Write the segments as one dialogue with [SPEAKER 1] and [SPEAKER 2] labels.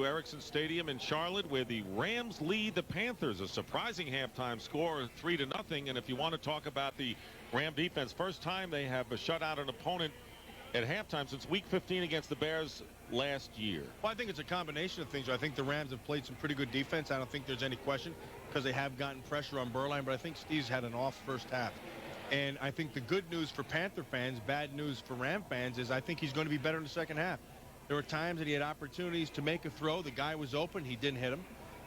[SPEAKER 1] Ericsson Stadium in Charlotte, where the Rams lead the Panthers. A surprising halftime score, 3-0. And if you want to talk about the Ram defense, first time they have shut out an opponent at halftime since week 15 against the Bears last year.
[SPEAKER 2] Well, I think it's a combination of things. I think the Rams have played some pretty good defense. I don't think there's any question because they have gotten pressure on Berline, but I think Steve's had an off first half. And I think the good news for Panther fans, bad news for Ram fans, is I think he's going to be better in the second half. There were times that he had opportunities to make a throw. The guy was open. He didn't hit him.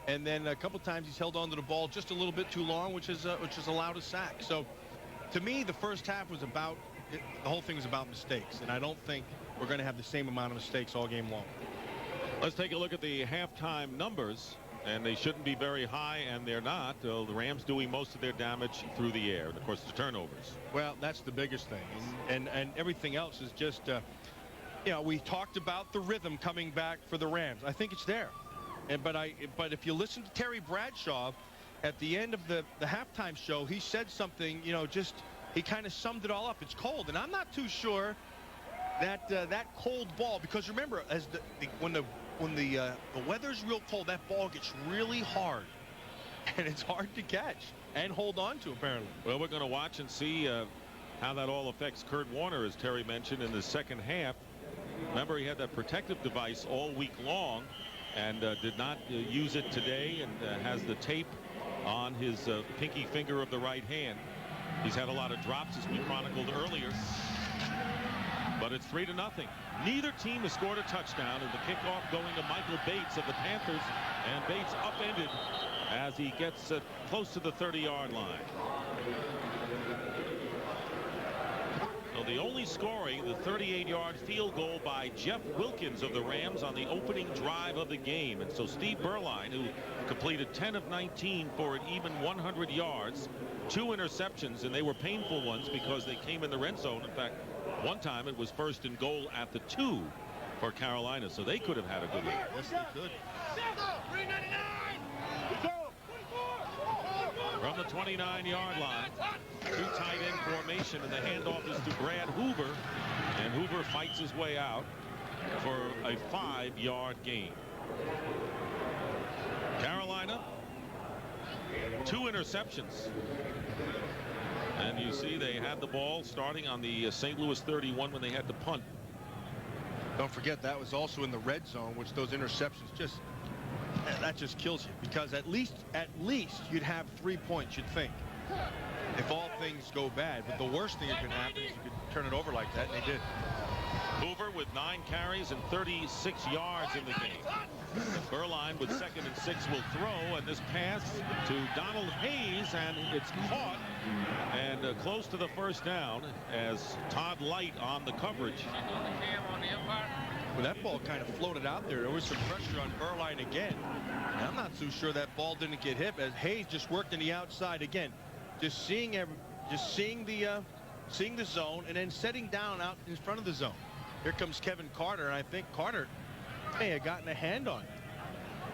[SPEAKER 2] And then a couple times he's held on to the ball just a little bit too long, which has allowed a sack. So to me, the first half was about the whole thing was about mistakes. And I don't think we're going to have the same amount of mistakes all game long.
[SPEAKER 1] Let's take a look at the halftime numbers. And they shouldn't be very high, and they're not. The Rams doing most of their damage through the air. And, of course, the turnovers.
[SPEAKER 2] Well, that's the biggest thing. And everything else is just you know, we talked about the rhythm coming back for the Rams. I think it's there. But if you listen to Terry Bradshaw at the end of the halftime show, he said something, you know, just he kind of summed it all up. It's cold, and I'm not too sure that that cold ball, because remember, as when the weather's real cold, that ball gets really hard, and it's hard to catch and hold on to, apparently.
[SPEAKER 1] Well, we're going to watch and see how that all affects Kurt Warner, as Terry mentioned, in the second half. Remember, he had that protective device all week long and did not use it today, and has the tape on his pinky finger of the right hand. He's had a lot of drops, as we chronicled earlier. But it's 3-0. Neither team has scored a touchdown, and the kickoff going to Michael Bates of the Panthers, and Bates upended as he gets close to the 30-yard line. So the only scoring, the 38-yard field goal by Jeff Wilkins of the Rams on the opening drive of the game. And so Steve Berline, who completed 10 of 19 for an even 100 yards, 2 interceptions, and they were painful ones because they came in the red zone. In fact, one time it was 1st and goal at the 2 for Carolina, so they could have had a good lead.
[SPEAKER 2] Yes, they could.
[SPEAKER 1] From the 29-yard line, 2 tight end formation, and the handoff is to Brad Hoover, and Hoover fights his way out for a 5-yard gain. Carolina, 2 interceptions. And you see they had the ball starting on the St. Louis 31 when they had to punt.
[SPEAKER 2] Don't forget that was also in the red zone, which those interceptions that just kills you, because at least you'd have 3 points, you'd think, if all things go bad. But the worst thing that could happen is you could turn it over like that, and they did.
[SPEAKER 1] Hoover with 9 carries and 36 yards in the game. Berline with 2nd and 6 will throw, and this pass to Donald Hayes, and it's caught and close to the first down as Todd Light on the coverage.
[SPEAKER 2] Well, that ball kind of floated out there. There was some pressure on Berline again. And I'm not too sure that ball didn't get hit, as Hayes just worked in the outside again, just seeing the zone and then setting down out in front of the zone. Here comes Kevin Carter, and I think Carter may have gotten a hand on it.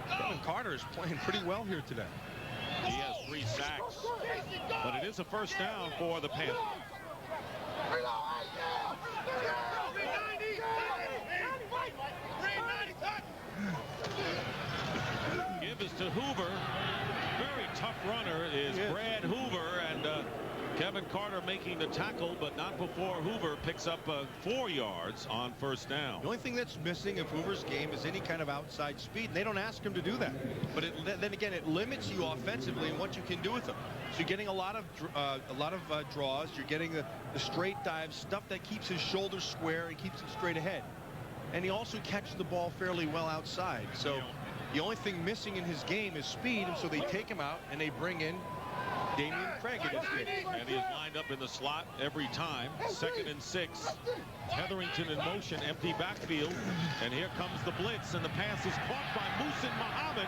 [SPEAKER 2] Kevin Carter is playing pretty well here today.
[SPEAKER 1] He has 3 sacks, but it is a first down for the Panthers. Give is to Hoover. Very tough runner is Brad Hoover, and Kevin Carter making the tackle, but not before Hoover picks up 4 yards on first down.
[SPEAKER 2] The only thing that's missing of Hoover's game is any kind of outside speed, and they don't ask him to do that. But then again, it limits you offensively and what you can do with him. So you're getting a lot of draws. You're getting the straight dives, stuff that keeps his shoulders square and keeps him straight ahead. And he also catches the ball fairly well outside. So the only thing missing in his game is speed, and so they take him out and they bring in Damian Craig in his game.
[SPEAKER 1] And he is lined up in the slot every time. 2nd and 6. Hetherington in motion, empty backfield. And here comes the blitz, and the pass is caught by Muhsin Muhammad.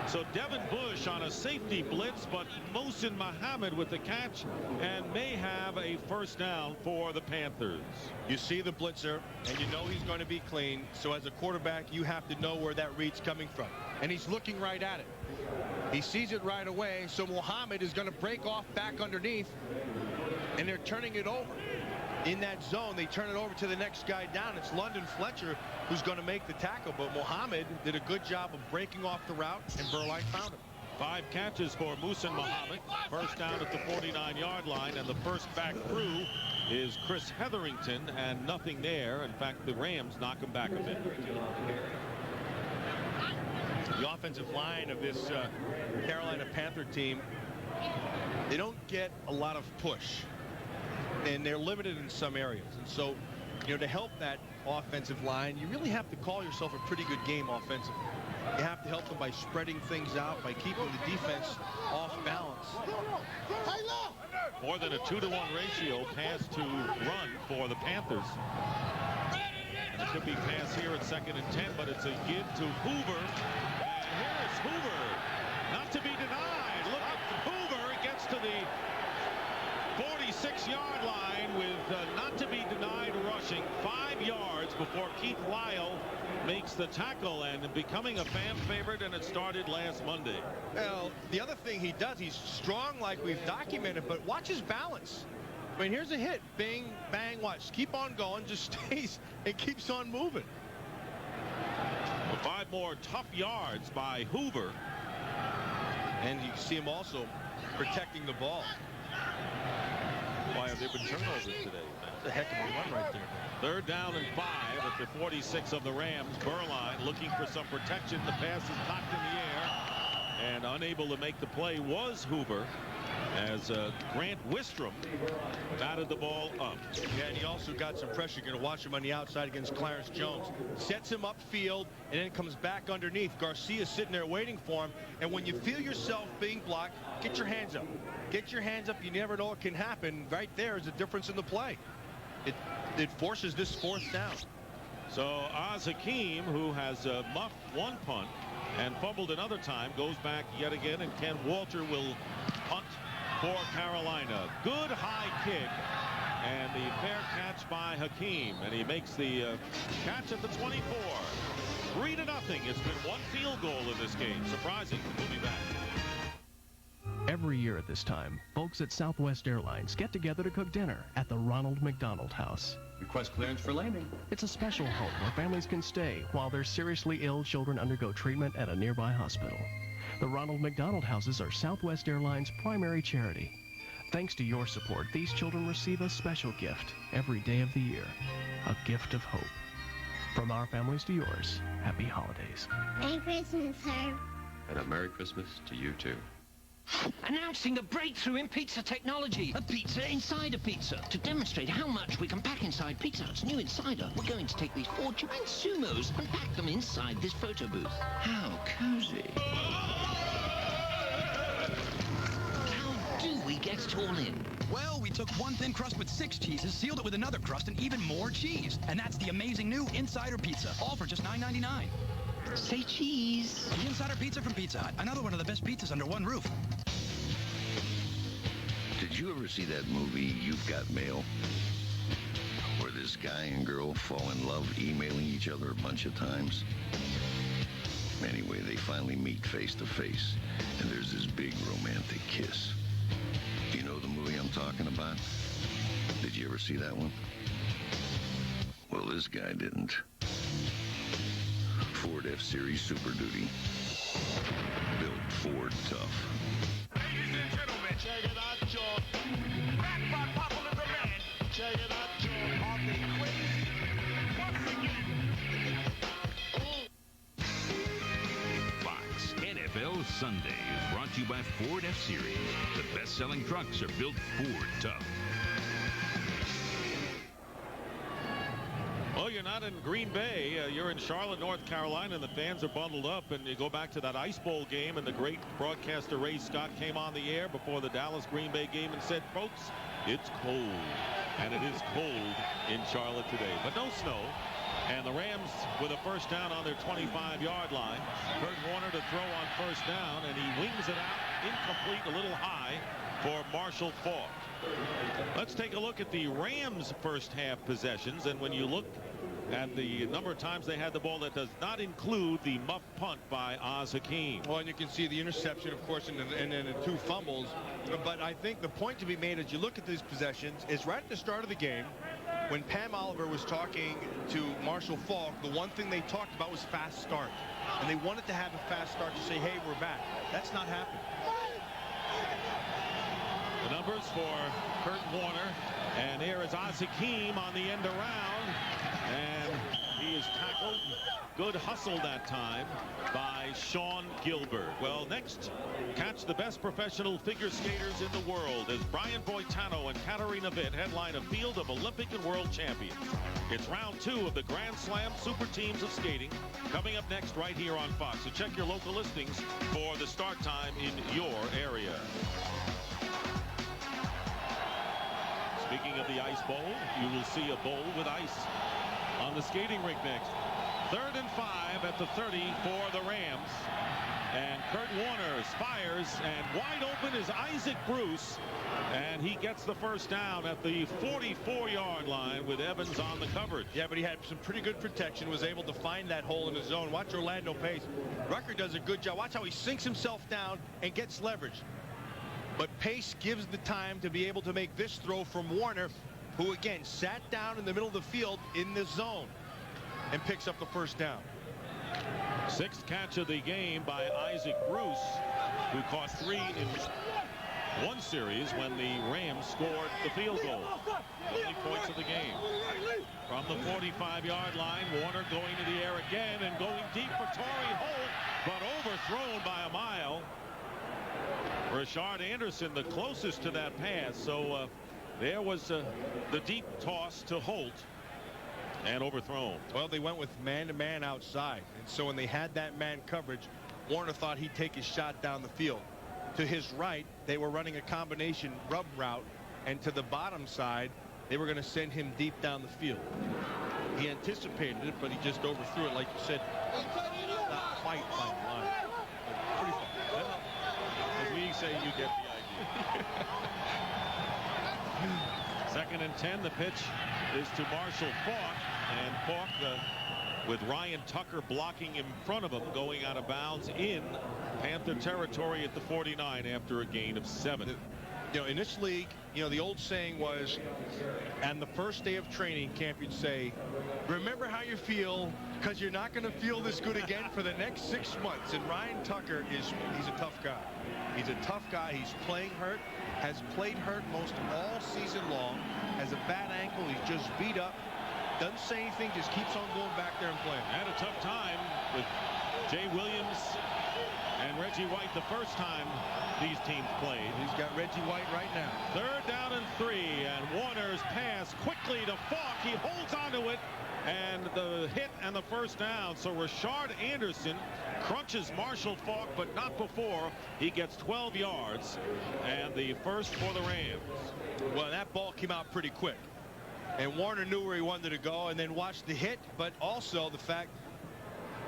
[SPEAKER 1] So Devin Bush on a safety blitz, but Muhsin Muhammad with the catch, and may have a first down for the Panthers.
[SPEAKER 2] You see the blitzer, and you know he's going to be clean. So as a quarterback, you have to know where that read's coming from. And he's looking right at it. He sees it right away, so Muhammad is going to break off back underneath, and they're turning it over. in that zone. They turn it over to the next guy down. It's London Fletcher who's going to make the tackle, but Mohammed did a good job of breaking off the route, and Burline found him.
[SPEAKER 1] 5 catches for Muhsin Muhammad. First down at the 49-yard line, and the first back through is Chris Hetherington, and nothing there. In fact, the Rams knock him back a bit.
[SPEAKER 2] The offensive line of this Carolina Panther team, they don't get a lot of push, and they're limited in some areas. And so, you know, to help that offensive line, you really have to call yourself a pretty good game offensively. You have to help them by spreading things out, by keeping the defense off balance.
[SPEAKER 1] More than a 2-to-1 ratio pass to run for the Panthers. And it could be pass here at 2nd and 10, but it's a give to Hoover. And here's Hoover, not to be denied. Look at Hoover. It gets to the 46-yard line with not to be denied rushing. 5 yards before Keith Lyle makes the tackle, and becoming a fan favorite, and it started last Monday.
[SPEAKER 2] Well, the other thing he does, he's strong like we've documented, but watch his balance. I mean, here's a hit. Bing, bang, watch. Keep on going. Just stays and keeps on moving.
[SPEAKER 1] 5 more tough yards by Hoover.
[SPEAKER 2] And you see him also protecting the ball.
[SPEAKER 1] Why have there been turnovers today?
[SPEAKER 2] That's a heck of a run right there.
[SPEAKER 1] 3rd down and 5 at the 46 of the Rams. Burline looking for some protection. The pass is knocked in the air, and unable to make the play was Hoover, as Grant Wistrom batted the ball up.
[SPEAKER 2] Yeah, and he also got some pressure. You're going to watch him on the outside against Clarence Jones. Sets him upfield, and then comes back underneath. Garcia's sitting there waiting for him, and when you feel yourself being blocked, get your hands up. Get your hands up. You never know what can happen. Right there is the difference in the play. It forces this 4th down.
[SPEAKER 1] So Oz Hakeem, who has muffed 1 punt and fumbled another time, goes back yet again, and Ken Walter will punt for Carolina. Good high kick, and the fair catch by Hakeem, and he makes the catch at the 24. 3-0. It's been 1 field goal in this game. Surprising. We'll be back.
[SPEAKER 3] Every year at this time, folks at Southwest Airlines get together to cook dinner at the Ronald McDonald House.
[SPEAKER 4] Request clearance for landing.
[SPEAKER 3] It's a special home where families can stay while their seriously ill children undergo treatment at a nearby hospital. The Ronald McDonald Houses are Southwest Airlines' primary charity. Thanks to your support, these children receive a special gift every day of the year, a gift of hope. From our families to yours, happy holidays.
[SPEAKER 5] Merry Christmas, Herb.
[SPEAKER 4] And a Merry Christmas to you, too.
[SPEAKER 6] Announcing a breakthrough in pizza technology. A pizza inside a pizza. To demonstrate how much we can pack inside Pizza Hut's new Insider, we're going to take these 4 giant sumos and pack them inside this photo booth. How cozy. How do we get it all in?
[SPEAKER 7] Well, we took 1 thin crust with 6 cheeses, sealed it with another crust, and even more cheese. And that's the amazing new Insider Pizza, all for just $9.99.
[SPEAKER 6] Say cheese.
[SPEAKER 7] The Insider Pizza from Pizza Hut. Another one of the best pizzas under one roof.
[SPEAKER 8] Did you ever see that movie, You've Got Mail? Where this guy and girl fall in love emailing each other a bunch of times? Anyway, they finally meet face to face, and there's this big romantic kiss. Do you know the movie I'm talking about? Did you ever see that one? Well, this guy didn't. Ford F-Series Super Duty. Built Ford tough.
[SPEAKER 9] Ladies and gentlemen, check it out, John. Back by popular demand. Check it out, John. Are they crazy? Once again.
[SPEAKER 10] Fox NFL Sunday is brought to you by Ford F-Series. The best-selling trucks are built Ford tough.
[SPEAKER 1] Well, you're not in Green Bay. You're in Charlotte, North Carolina, and the fans are bundled up. And you go back to that Ice Bowl game, and the great broadcaster Ray Scott came on the air before the Dallas-Green Bay game and said, folks, it's cold. And it is cold in Charlotte today. But no snow. And the Rams with a first down on their 25-yard line. Kurt Warner to throw on first down, and he wings it out incomplete, a little high for Marshall Faulk. Let's take a look at the Rams' first half possessions, and when you look at the number of times they had the ball, that does not include the muff punt by Oz Hakeem.
[SPEAKER 2] Well, and you can see the interception, of course, and then the 2 fumbles. But I think the point to be made as you look at these possessions is right at the start of the game, when Pam Oliver was talking to Marshall Faulk, the one thing they talked about was fast start. And they wanted to have a fast start to say, hey, we're back. That's not happening.
[SPEAKER 1] The numbers for Kurt Warner. And here is Azakim on the end around. And he is tackled. Good hustle that time by Sean Gilbert. Well, next, catch the best professional figure skaters in the world as Brian Boitano and Katarina Witt headline a field of Olympic and world champions. It's round 2 of the Grand Slam Super Teams of Skating coming up next right here on Fox. So check your local listings for the start time in your area. Speaking of the ice bowl, you will see a bowl with ice on the skating rink next. 3rd and 5 at the 30 for the Rams. And Kurt Warner fires, and wide open is Isaac Bruce. And he gets the first down at the 44-yard line with Evans on the coverage.
[SPEAKER 2] Yeah, but he had some pretty good protection, was able to find that hole in the zone. Watch Orlando Pace. Rucker does a good job. Watch how he sinks himself down and gets leverage. But Pace gives the time to be able to make this throw from Warner, who again sat down in the middle of the field in the zone and picks up the first down.
[SPEAKER 1] 6th catch of the game by Isaac Bruce, who caught 3 in one series when the Rams scored the field goal. Only points of the game. From the 45-yard line, Warner going to the air again and going deep for Torrey Holt, but overthrown by a mile. Rashard Anderson the closest to that pass, so there was the deep toss to Holt and overthrown.
[SPEAKER 2] Well, they went with man-to-man outside, and so when they had that man coverage, Warner thought he'd take his shot down the field. To his right, they were running a combination rub route, and to the bottom side, they were going to send him deep down the field. He anticipated it, but he just overthrew it, like you said, not quite by the line. Pretty far.
[SPEAKER 1] Well, as we say, you get the idea. 2nd and 10. The pitch is to Marshall Faulk, and Faulk with Ryan Tucker blocking in front of him, going out of bounds in Panther territory at the 49 after a gain of 7.
[SPEAKER 2] You know, in this league, you know, the old saying was, on the first day of training camp, you'd say, remember how you feel, because you're not going to feel this good again for the next 6 months. And Ryan Tucker he's a tough guy. He's a tough guy. He's playing hurt, has played hurt most all season long, has a bad ankle. He's just beat up, doesn't say anything, just keeps on going back there and playing.
[SPEAKER 1] Had a tough time with Jay Williams and Reggie White the first time these teams played.
[SPEAKER 2] He's got Reggie White right now.
[SPEAKER 1] 3rd down and 3, and Warner's pass quickly to Faulk. He holds onto it, and the hit and the first down. So Rashard Anderson crunches Marshall Faulk, but not before he gets 12 yards, and the first for the Rams.
[SPEAKER 2] Well, that ball came out pretty quick, and Warner knew where he wanted to go, and then watched the hit, but also the fact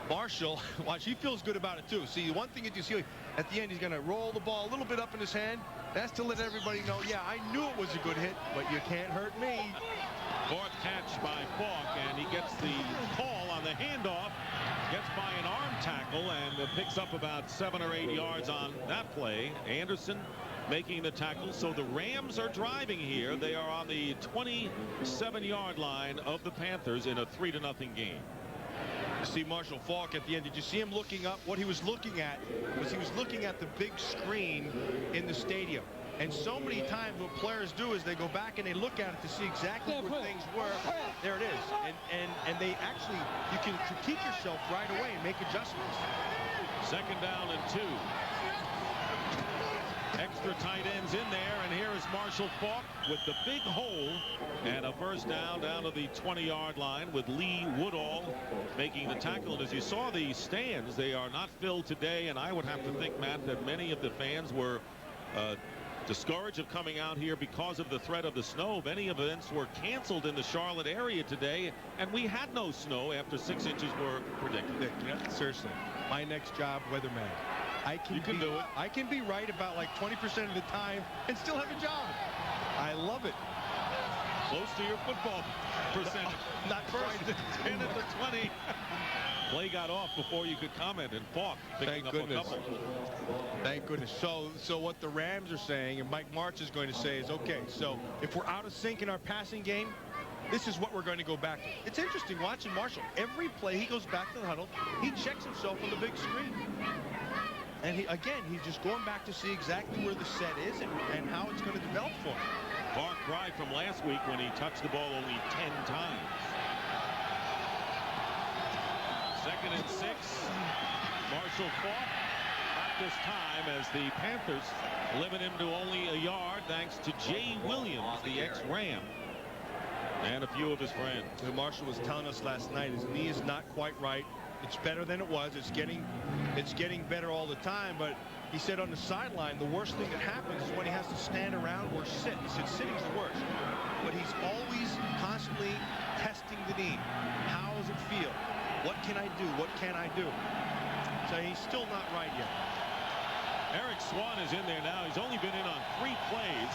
[SPEAKER 2] Marshall, watch, he feels good about it too. See, one thing that you see at the end, he's going to roll the ball a little bit up in his hand. That's to let everybody know, yeah, I knew it was a good hit, but you can't hurt me.
[SPEAKER 1] 4th catch by Faulk, and he gets the call on the handoff, gets by an arm tackle, and picks up about 7 or 8 yards on that play. Anderson making the tackle. So the Rams are driving here. They are on the 27-yard line of the Panthers in a 3-0 game.
[SPEAKER 2] You see Marshall Faulk at the end. Did you see him looking up? What he was looking at was he was looking at the big screen in the stadium. And so many times what players do is they go back and they look at it to see exactly where things were. There it is. And they actually, you can critique yourself right away and make adjustments.
[SPEAKER 1] 2nd down and 2. Extra tight ends in there, and here is Marshall Faulk with the big hole and a first down to the 20-yard line with Lee Woodall making the tackle. And as you saw the stands, they are not filled today, and I would have to think, Matt, that many of the fans were discouraged of coming out here because of the threat of the snow. Many events were canceled in the Charlotte area today, and we had no snow after 6 inches were predicted.
[SPEAKER 2] Yeah, seriously, my next job, weatherman.
[SPEAKER 1] You can do it.
[SPEAKER 2] I can be right about like 20% of the time and still have a job. I love it.
[SPEAKER 1] Close to your football percentage.
[SPEAKER 2] Not
[SPEAKER 1] First
[SPEAKER 2] quite.
[SPEAKER 1] 10 at the 20. Play got off before you could comment, and Faulk picking up a couple.
[SPEAKER 2] Thank goodness. So what the Rams are saying, and Mike March is going to say, is okay, so if we're out of sync in our passing game, this is what we're going to go back to. It's interesting watching Marshall. Every play he goes back to the huddle, he checks himself on the big screen. And he's just going back to see exactly where the set is and how it's going to develop for him.
[SPEAKER 1] Far cry from last week when he touched the ball only 10 times. 2nd and 6. Marshall fought. Not this time, as the Panthers limit him to only a yard thanks to Jay Williams, the ex-Ram, and a few of his friends.
[SPEAKER 2] Marshall was telling us last night his knee is not quite right. It's better than it was. It's getting better all the time. But he said on the sideline, the worst thing that happens is when he has to stand around or sit. He said sitting's the worst. But he's always constantly testing the knee. How does it feel? What can I do? What can I do? So he's still not right yet.
[SPEAKER 1] Eric Swan is in there now. He's only been in on 3 plays.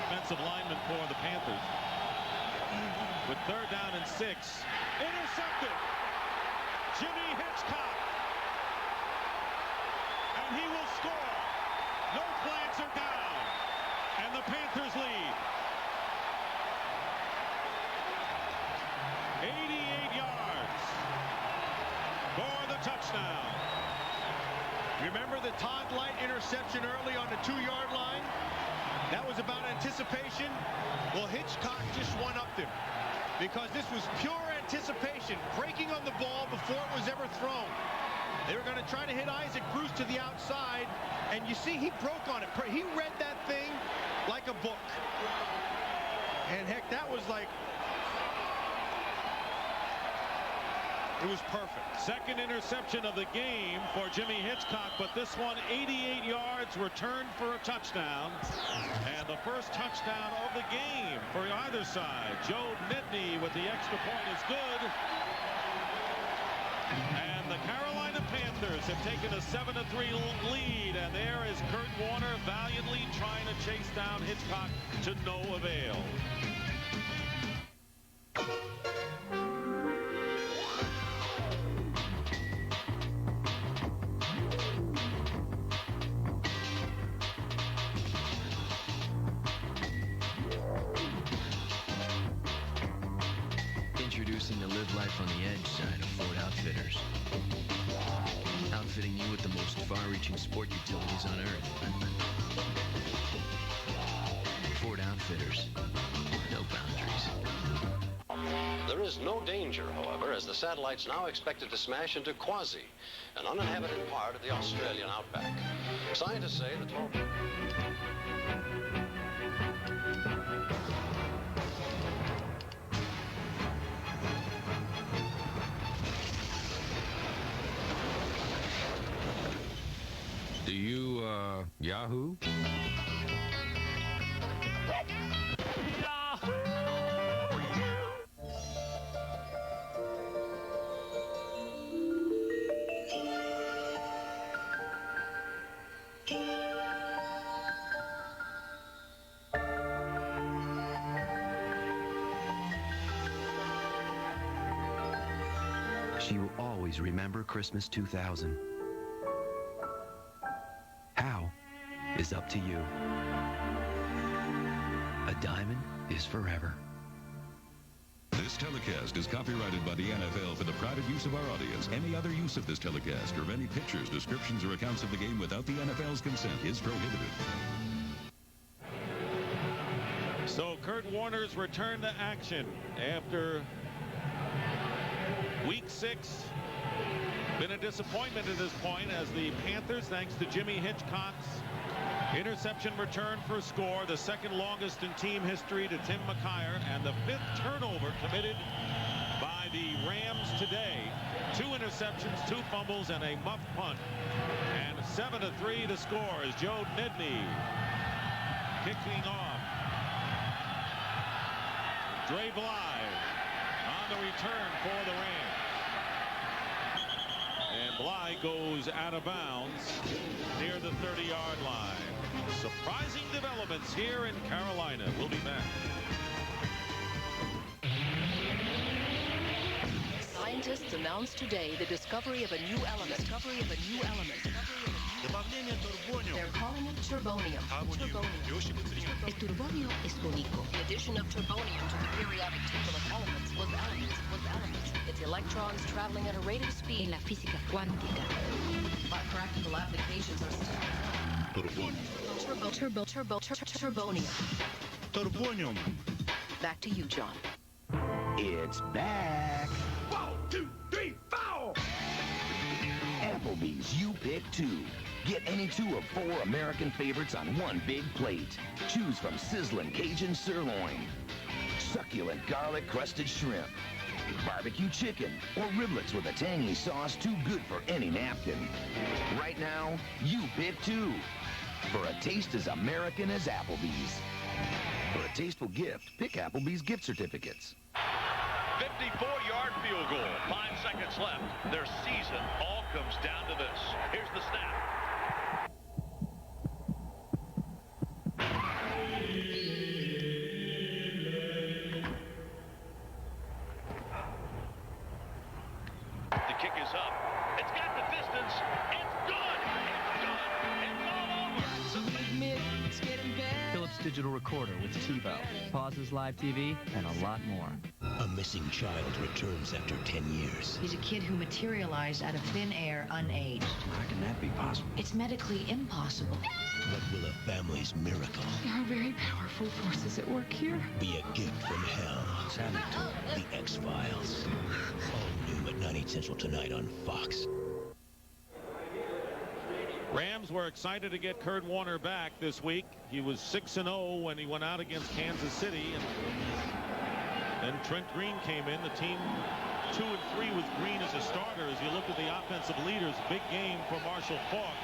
[SPEAKER 1] Defensive lineman for the Panthers. With 3rd down and 6. Intercepted. Jimmy Hitchcock. And he will score. No flags are down. And the Panthers lead. 88 yards for the touchdown.
[SPEAKER 2] Remember the Todd Light interception early on the 2-yard line? That was about anticipation. Well, Hitchcock just one-upped him because this was pure anticipation, breaking on the ball before it was ever thrown. They were going to try to hit Isaac Bruce to the outside, and you see he broke on it. He read that thing like a book. And heck, that was like, it was perfect.
[SPEAKER 1] 2nd interception of the game for Jimmy Hitchcock, but this one 88 yards, returned for a touchdown. And the first touchdown of the game for either side. Joe Nitney with the extra point is good. And the Carolina Panthers have taken a 7-3 lead, and there is Kurt Warner valiantly trying to chase down Hitchcock to no avail.
[SPEAKER 11] Introducing the Live Life on the Edge side of Ford Outfitters. Outfitting you with the most far-reaching sport utilities on Earth. Ford Outfitters. No boundaries.
[SPEAKER 12] There is no danger, however, as the satellite's now expected to smash into Quasi, an uninhabited part of the Australian outback. Scientists say the total...
[SPEAKER 13] Do you, Yahoo?
[SPEAKER 11] She will always remember Christmas 2000. How is up to you. A diamond is forever.
[SPEAKER 14] This telecast is copyrighted by the NFL for the private use of our audience. Any other use of this telecast or any pictures, descriptions, or accounts of the game without the NFL's consent is prohibited.
[SPEAKER 1] So Kurt Warner's return to action after Week 6. Been a disappointment at this point as the Panthers, thanks to Jimmy Hitchcock's interception return for a score, the 2nd longest in team history to Tim McKyer, and the 5th turnover committed by the Rams today. 2 interceptions, 2 fumbles, and a muff punt. And 7-3 the score as Joe Nitney kicking off. Dre Bly on the return for the Rams. And Bly goes out of bounds near the 30-yard line. Surprising developments here in Carolina. We'll be back.
[SPEAKER 15] Scientists announced today the discovery of a new element. They're calling it Turbonium.
[SPEAKER 16] El turbonio es único.
[SPEAKER 15] The addition of turbonium to the periodic table of elements was elements. Its electrons traveling at a rate of speed.
[SPEAKER 16] En la física cuántica.
[SPEAKER 15] But practical applications are turbonium.
[SPEAKER 9] Turbonium.
[SPEAKER 15] Back to you, John.
[SPEAKER 17] It's back.
[SPEAKER 9] 1, 2, 3, 4.
[SPEAKER 17] Applebee's You Pick 2. Get any 2 of 4 American favorites on one big plate. Choose from sizzling Cajun sirloin, succulent garlic-crusted shrimp, barbecue chicken, or riblets with a tangy sauce too good for any napkin. Right now, you pick 2. For a taste as American as Applebee's. For a tasteful gift, pick Applebee's gift certificates.
[SPEAKER 18] 54-yard field goal. 5 seconds left. Their season all comes down to this. Here's the snap. The kick is up. It's got the distance. It's good. It's done. It's all over.
[SPEAKER 11] It's getting bad. Philips digital recorder with TiVo, pauses live TV, and a lot more.
[SPEAKER 19] A missing child returns after 10 years.
[SPEAKER 20] He's a kid who materialized out of thin air unaged.
[SPEAKER 19] How can that be possible?
[SPEAKER 20] It's medically impossible.
[SPEAKER 19] What will a family's miracle
[SPEAKER 20] There are very powerful forces at work here.
[SPEAKER 19] be a gift from hell? The X-Files. All new at 9/8 Central tonight on Fox.
[SPEAKER 1] Rams were excited to get Kurt Warner back this week. He was 6-0 when he went out against Kansas City. And then Trent Green came in. The team 2-3 with Green as a starter. As you look at the offensive leaders, big game for Marshall Faulk.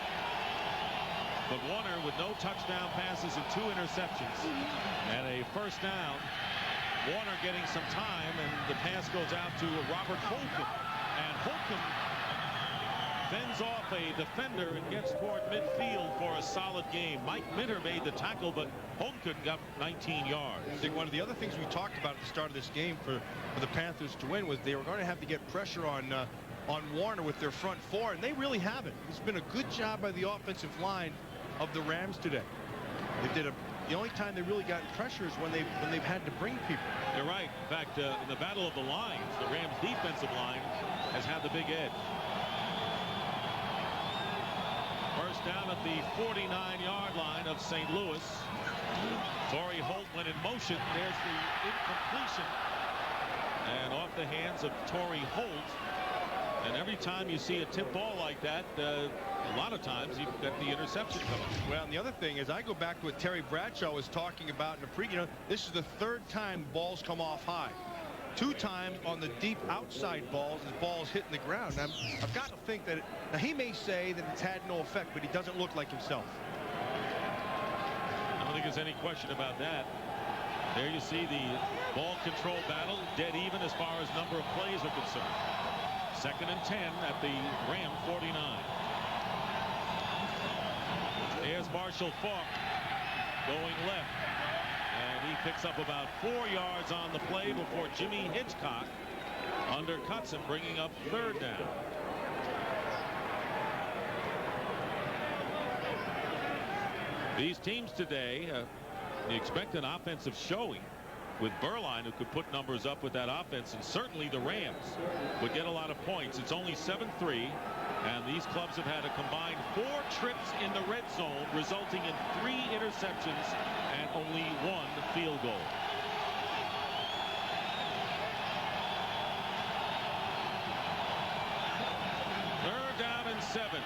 [SPEAKER 1] But Warner with no touchdown passes and 2 interceptions. And a first down. Warner getting some time, and the pass goes out to Robert Holcomb. And Holcomb fends off a defender and gets toward midfield for a solid game. Mike Minter made the tackle, but Holcomb got 19 yards.
[SPEAKER 2] I think one of the other things we talked about at the start of this game for the Panthers to win was they were going to have to get pressure on Warner with their front 4, and they really haven't. It's been a good job by the offensive line of the Rams today. The only time they really got pressure is when they've had to bring people.
[SPEAKER 1] You're right. In fact, in the battle of the lines, the Rams defensive line has had the big edge. First down at the 49-yard line of St. Louis. Torrey Holt went in motion. There's the incompletion. And off the hands of Torrey Holt. And every time you see a tip ball like that, a lot of times you've got the interception coming.
[SPEAKER 2] Well, and the other thing is I go back to what Terry Bradshaw was talking about in the pregame. This is the 3rd time balls come off high. 2 times on the deep outside balls as balls hitting the ground. Now, I've got to think that now he may say that it's had no effect, but he doesn't look like himself.
[SPEAKER 1] I don't think there's any question about that. There you see the ball control battle dead even as far as number of plays are concerned. 2nd and 10 at the Ram 49. There's Marshall Faulk going left. And he picks up about 4 yards on the play before Jimmy Hitchcock undercuts him, bringing up 3rd down. These teams today, you expect an offensive showing with Berline, who could put numbers up with that offense, and certainly the Rams would get a lot of points. It's only 7-3, and these clubs have had a combined 4 trips in the red zone, resulting in 3 interceptions and only 1 field goal. Third down and 7.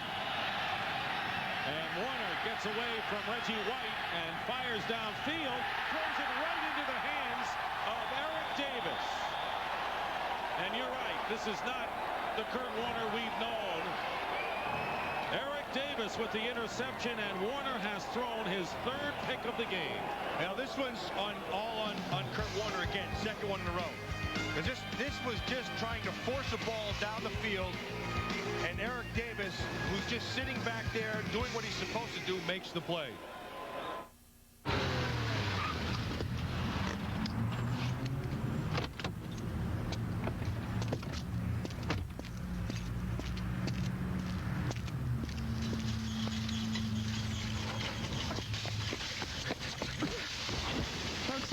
[SPEAKER 1] And Warner gets away from Reggie White and fires downfield, throws it right into the hands of Eric Davis. And you're right, this is not the Kurt Warner we've known. Eric Davis with the interception, and Warner has thrown his 3rd pick of the game.
[SPEAKER 2] Now this one's all on Kurt Warner again, 2nd one in a row. Because this was just trying to force a ball down the field, and Eric Davis, who's just sitting back there doing what he's supposed to do, makes the play.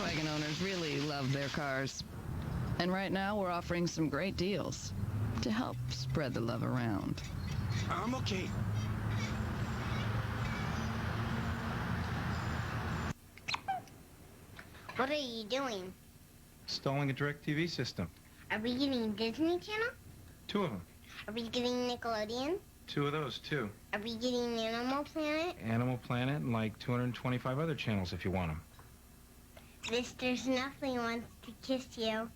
[SPEAKER 21] Volkswagen owners really love their cars. And right now, we're offering some great deals to help spread the love around.
[SPEAKER 19] I'm okay.
[SPEAKER 5] What are you doing?
[SPEAKER 22] Installing a DirecTV system.
[SPEAKER 5] Are we getting Disney Channel?
[SPEAKER 22] 2 of them.
[SPEAKER 5] Are we getting Nickelodeon?
[SPEAKER 22] 2 of those, too.
[SPEAKER 5] Are we getting Animal Planet?
[SPEAKER 22] Animal Planet and like 225 other channels if you want them.
[SPEAKER 5] Mr. Snuffly wants to kiss you.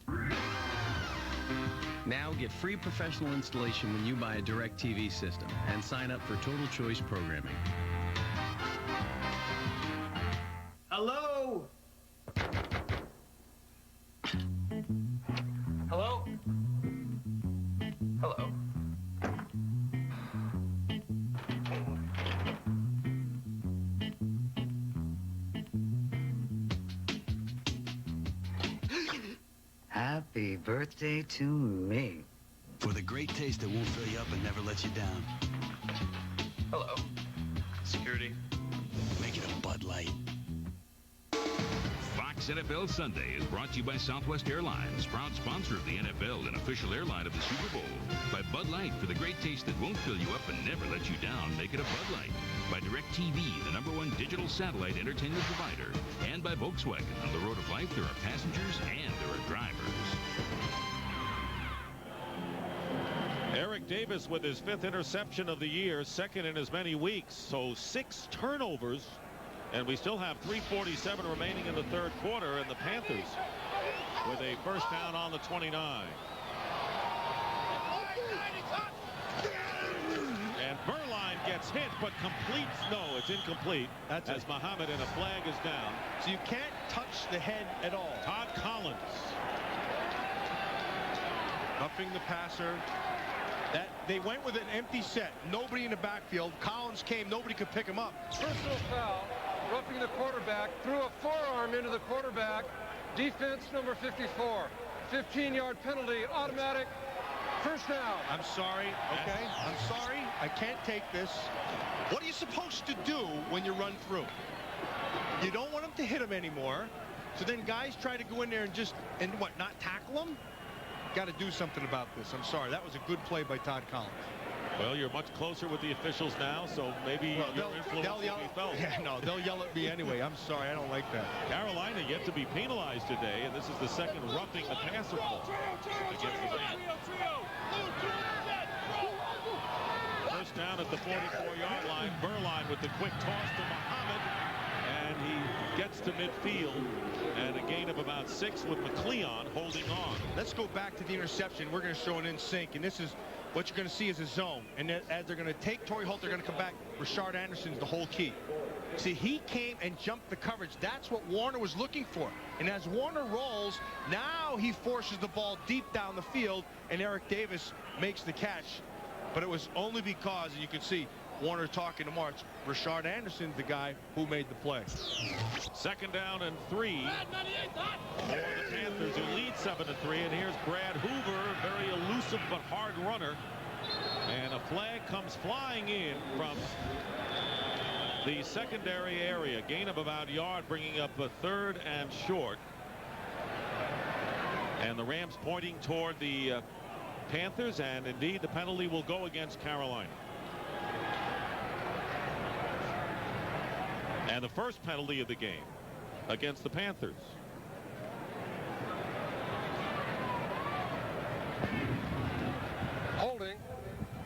[SPEAKER 11] Now get free professional installation when you buy a DirecTV system and sign up for Total Choice programming.
[SPEAKER 22] Hello? Hello? Hello?
[SPEAKER 23] Happy birthday to me.
[SPEAKER 19] For the great taste that won't fill you up and never let you down.
[SPEAKER 22] Hello? Security?
[SPEAKER 19] Make it a Bud Light.
[SPEAKER 10] Fox NFL Sunday is brought to you by Southwest Airlines, proud sponsor of the NFL and official airline of the Super Bowl. By Bud Light, for the great taste that won't fill you up and never let you down, make it a Bud Light. By DirecTV, the #1 digital satellite entertainment provider. And by Volkswagen. On the road of life, there are passengers and there are drivers.
[SPEAKER 1] Eric Davis with his 5th interception of the year, 2nd in as many weeks. So 6 turnovers. And we still have 3:47 remaining in the 3rd quarter, and the Panthers with a first down on the 29. And Burline gets hit, but completes. No, it's incomplete.
[SPEAKER 2] That's
[SPEAKER 1] as Muhammad, and a flag is down.
[SPEAKER 2] So you can't touch the head at all.
[SPEAKER 1] Todd Collins.
[SPEAKER 2] Roughing the passer. They went with an empty set. Nobody in the backfield. Collins came. Nobody could pick him up.
[SPEAKER 24] Personal foul. Roughing the quarterback. Threw a forearm into the quarterback. Defense number 54. 15-yard penalty. Automatic. First down.
[SPEAKER 2] I'm sorry. Okay. I'm sorry. I can't take this. What are you supposed to do when you run through? You don't want them to hit him anymore. So then guys try to go in there and not tackle him? Got to do something about this. I'm sorry. That was a good play by Todd Collins.
[SPEAKER 1] Well, you're much closer with the officials now, so maybe your influence will be felt.
[SPEAKER 2] Yeah, no, they'll yell at me anyway. I'm sorry. I don't like that.
[SPEAKER 1] Carolina yet to be penalized today, and this is the 2nd roughing the passer call against the Rams. First down at the 44-yard line. Burline with the quick toss to Muhammad, and he gets to midfield, and a gain of about 6 with McLeon holding on.
[SPEAKER 2] Let's go back to the interception. We're going to show an in sync, and this is what you're going to see is a zone. And as they're going to take Torrey Holt, they're going to come back. Rashard Anderson's the whole key. See, he came and jumped the coverage. That's what Warner was looking for. And as Warner rolls, now he forces the ball deep down the field, and Eric Davis makes the catch. But it was only because, and you can see Warner talking to March, Rashard Anderson's the guy who made the play.
[SPEAKER 1] 2nd down and 3 for the Panthers, who lead 7-3. And here's Brad Hoover, very elusive but hard runner. And a flag comes flying in from the secondary area. Gain of about a yard, bringing up a 3rd and short. And the Rams pointing toward the Panthers, and indeed the penalty will go against Carolina. And the first penalty of the game against the Panthers.
[SPEAKER 24] Holding.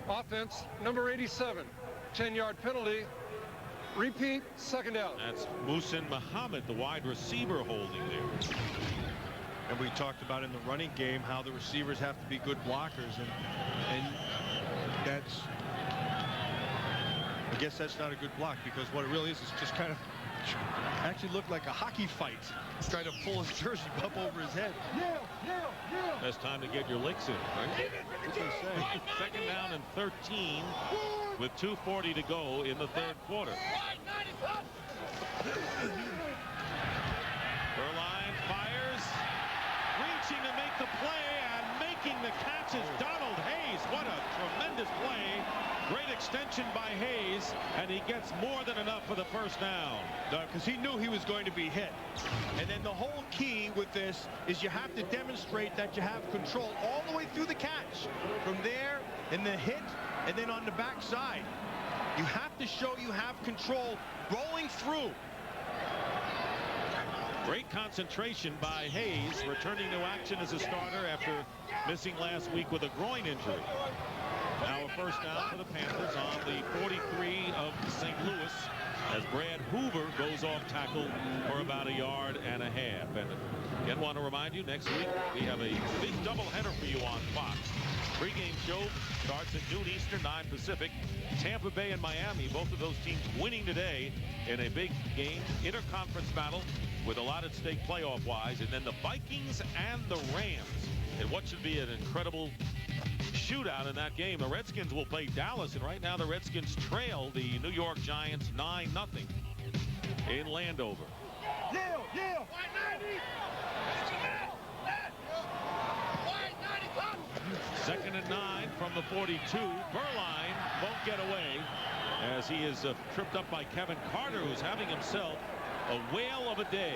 [SPEAKER 24] Offense number 87. 10-yard penalty. Repeat. 2nd down.
[SPEAKER 1] That's Muhsin Muhammad, the wide receiver, holding there.
[SPEAKER 2] And we talked about in the running game how the receivers have to be good blockers, and that's, I guess that's not a good block, because what it really is just kind of actually looked like a hockey fight. He's trying to pull his jersey up over his head.
[SPEAKER 1] Best time to get your licks in, right?
[SPEAKER 2] That's what I say.
[SPEAKER 1] 2nd down and 13 with 2:40 to go in the 3rd quarter. Burline fires, rushing to make the play, and making the catch is Donald Hayes. What a tremendous play. Great extension by Hayes, and he gets more than enough for the first down.
[SPEAKER 2] Because he knew he was going to be hit. And then the whole key with this is you have to demonstrate that you have control all the way through the catch. From there, and the hit, and then on the backside. You have to show you have control rolling through.
[SPEAKER 1] Great concentration by Hayes, returning to action as a starter after missing last week with a groin injury. Now a first down for the Panthers on the 43 of St. Louis as Brad Hoover goes off tackle for about 1.5 yards. And again, want to remind you, next week we have a big doubleheader for you on Fox. Pre-game show starts at noon Eastern, 9 Pacific. Tampa Bay and Miami, both of those teams winning today in a big game, interconference battle with a lot at stake playoff-wise. And then the Vikings and the Rams in what should be an incredible shootout in that game. The Redskins will play Dallas, and right now the Redskins trail the New York Giants 9-0 in Landover.
[SPEAKER 9] Yeah.
[SPEAKER 1] Second and 9 from the 42. Berline won't get away as he is tripped up by Kevin Carter, who's having himself a whale of a day.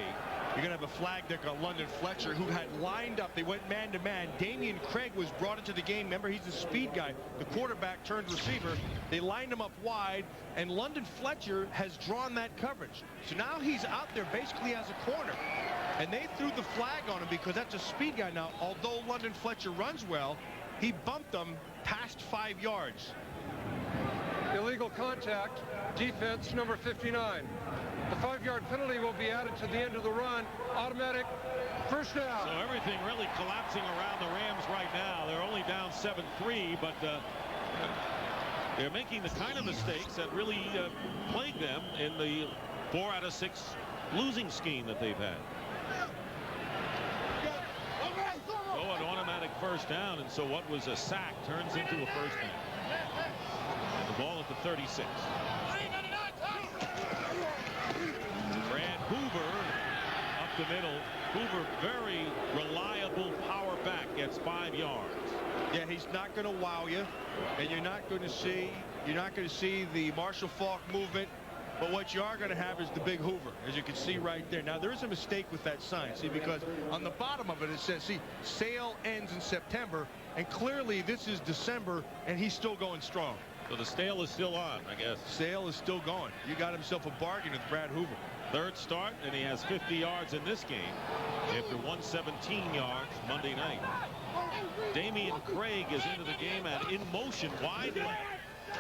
[SPEAKER 2] You're going to have a flag there on London Fletcher, who had lined up. They went man-to-man. Damian Craig was brought into the game. Remember, he's the speed guy. The quarterback turned receiver. They lined him up wide, and London Fletcher has drawn that coverage. So now he's out there basically as a corner. And they threw the flag on him because that's a speed guy. Now, although London Fletcher runs well, he bumped them past 5 yards.
[SPEAKER 24] Illegal contact, defense number 59. The 5-yard penalty will be added to the end of the run. Automatic first down.
[SPEAKER 1] So everything really collapsing around the Rams right now. They're only down 7-3, but they're making the kind of mistakes that really plague them in the 4 out of 6 losing scheme that they've had. So an automatic first down, and so what was a sack turns into a first down. And the ball at the 36. Brad Hoover up the middle. Hoover, very reliable power back, gets 5 yards.
[SPEAKER 2] Yeah, he's not going to wow you, and you're not going to see the Marshall Faulk movement. But what you are going to have is the big Hoover, as you can see right there. Now, there is a mistake with that sign, see, because on the bottom of it, it says, see, sale ends in September, and clearly this is December, and he's still going strong.
[SPEAKER 1] So the sale is still on, I guess.
[SPEAKER 2] Sale is still going. You got himself a bargain with Brad Hoover.
[SPEAKER 1] Third start, and he has 50 yards in this game after 117 yards Monday night. Damian Craig is into the game and in motion wide left.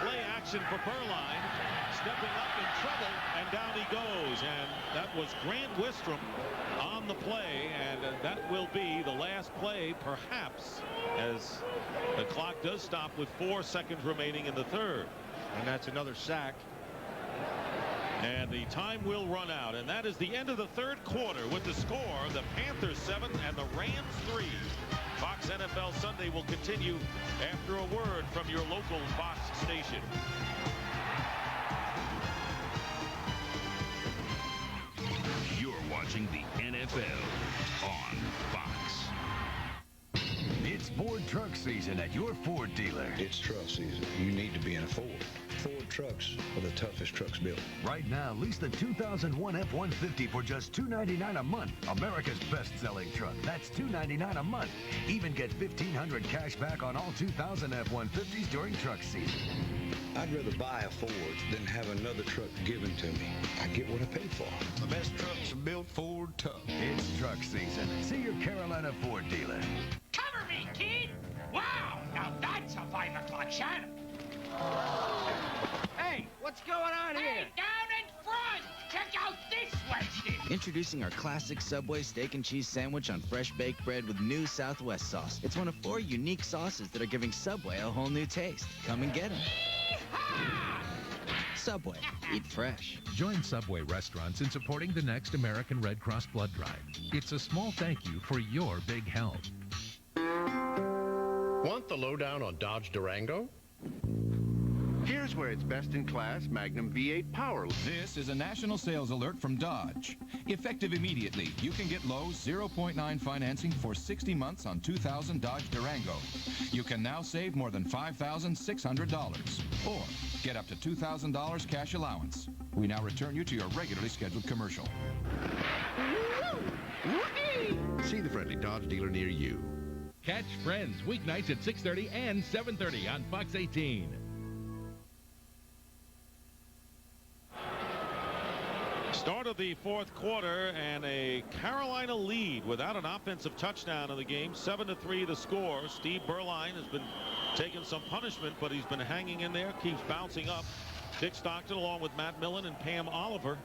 [SPEAKER 1] Play action for Berline, stepping up in trouble, and down he goes. And that was Grant Wistrom on the play, and that will be the last play, perhaps, as the clock does stop with 4 seconds remaining in the third.
[SPEAKER 2] And that's another sack.
[SPEAKER 1] And the time will run out, and that is the end of the third quarter with the score, the Panthers 7 and the Rams 3. Fox NFL Sunday will continue after a word from your local Fox station.
[SPEAKER 10] You're watching the NFL on Fox.
[SPEAKER 3] It's Ford truck season at your Ford dealer.
[SPEAKER 4] It's truck season. You need to be in a Ford. Ford trucks are the toughest trucks built.
[SPEAKER 3] Right now, lease the 2001 F-150 for just $299 a month. America's best-selling truck. That's $299 a month. Even get $1,500 cash back on all 2000 F-150s during truck season.
[SPEAKER 4] I'd rather buy a Ford than have another truck given to me. I get what I pay for.
[SPEAKER 3] The best trucks are built Ford tough. It's truck season. See your Carolina Ford dealer.
[SPEAKER 9] Cover me, kid! Wow, now that's a 5 o'clock shadow.
[SPEAKER 6] Hey, what's going on here?
[SPEAKER 9] Hey, down in front! Check out this Wednesday!
[SPEAKER 7] Introducing our classic Subway steak and cheese sandwich on fresh baked bread with new Southwest sauce. It's one of 4 unique sauces that are giving Subway a whole new taste. Come and get them. Subway. Eat fresh.
[SPEAKER 25] Join Subway restaurants in supporting the next American Red Cross blood drive. It's a small thank you for your big help.
[SPEAKER 26] Want the lowdown on Dodge Durango?
[SPEAKER 8] Here's where it's best-in-class Magnum V8 Power.
[SPEAKER 12] This is a national sales alert from Dodge. Effective immediately, you can get low 0.9 financing for 60 months on 2000 Dodge Durango. You can now save more than $5,600 or get up to $2,000 cash allowance. We now return you to your regularly scheduled commercial.
[SPEAKER 8] See the friendly Dodge dealer near you.
[SPEAKER 13] Catch Friends weeknights at 6:30 and 7:30 on Fox 18.
[SPEAKER 1] Start of the fourth quarter and a Carolina lead without an offensive touchdown in the game. 7-3 the score. Steve Berline has been taking some punishment, but he's been hanging in there, keeps bouncing up. Dick Stockton along with Matt Millen and Pam Oliver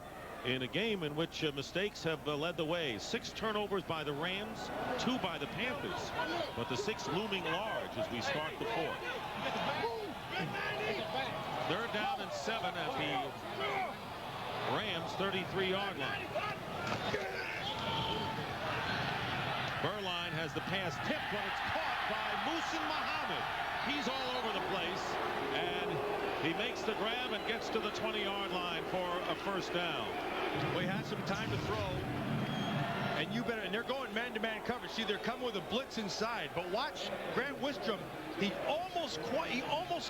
[SPEAKER 1] in a game in which mistakes have led the way. 6 turnovers by the Rams, 2 by the Panthers, but the 6 looming large as we start the fourth. 3rd down and 7 at the Rams 33-yard line. Berline has the pass tipped, but it's caught by Muhsin Muhammad. He's all over the place, and he makes the grab and gets to the 20-yard line for a first down.
[SPEAKER 2] We had some time to throw, and they're going man-to-man coverage. See, they're coming with a blitz inside, but watch Grant Wistrom. He almost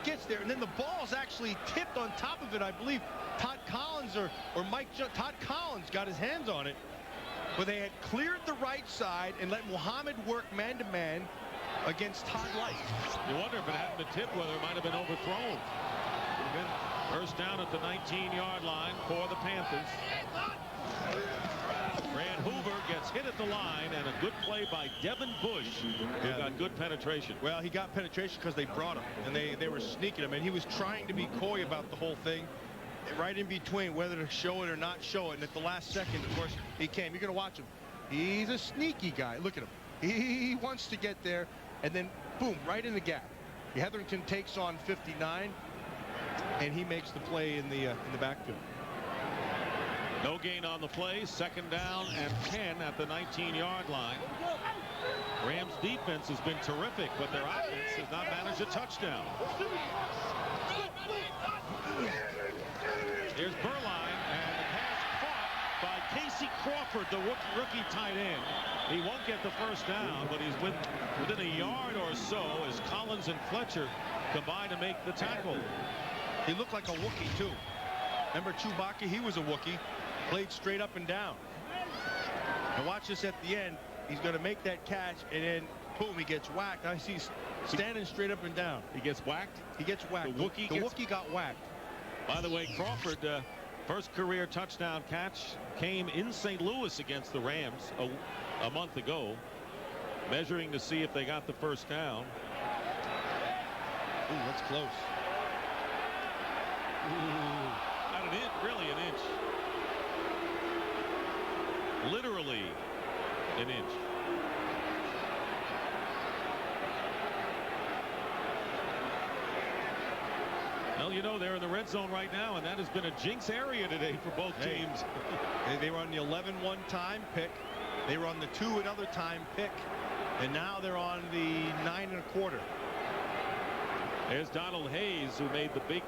[SPEAKER 2] gets there, and then the ball's actually tipped on top of it. I believe Todd Collins or Todd Collins got his hands on it, but they had cleared the right side and let Muhammad work man-to-man against Todd Light.
[SPEAKER 1] You wonder if it hadn't been tipped, whether it might have been overthrown. Would have been first down at the 19-yard line for the Panthers. Grant Hoover gets hit at the line, and a good play by Devin Bush, who got good penetration.
[SPEAKER 2] Well, he got penetration because they brought him, and they were sneaking him, and he was trying to be coy about the whole thing, right in between whether to show it or not show it. And at the last second, of course, he came. You're going to watch him. He's a sneaky guy. Look at him. He wants to get there, and then boom, right in the gap. Hetherington takes on 59, and he makes the play in the backfield.
[SPEAKER 1] No gain on the play. 2nd down and 10 at the 19-yard line. Rams defense has been terrific, but their offense has not managed a touchdown. Here's Berline, and the pass caught by Casey Crawford, the rookie tight end. He won't get the first down, but he's within a yard or so as Collins and Fletcher combine to make the tackle.
[SPEAKER 2] He looked like a Wookiee, too. Remember Chewbacca? He was a Wookiee. Played straight up and down. And watch this at the end. He's going to make that catch, and then, boom, he gets whacked. I see he's standing straight up and down.
[SPEAKER 1] He gets whacked?
[SPEAKER 2] He gets whacked. The Wookiee got whacked.
[SPEAKER 1] By the way, Crawford, first career touchdown catch came in St. Louis against the Rams a month ago, measuring to see if they got the first down.
[SPEAKER 2] Ooh, that's close.
[SPEAKER 1] Ooh, not an inch, really an inch. Literally an inch. Well, you know, they're in the red zone right now, and that has been a jinx area today for both teams.
[SPEAKER 2] They were on the 11 one-time pick. They were on the 2 another time pick, and now they're on the 9 1/4.
[SPEAKER 1] There's Donald Hayes, who made the big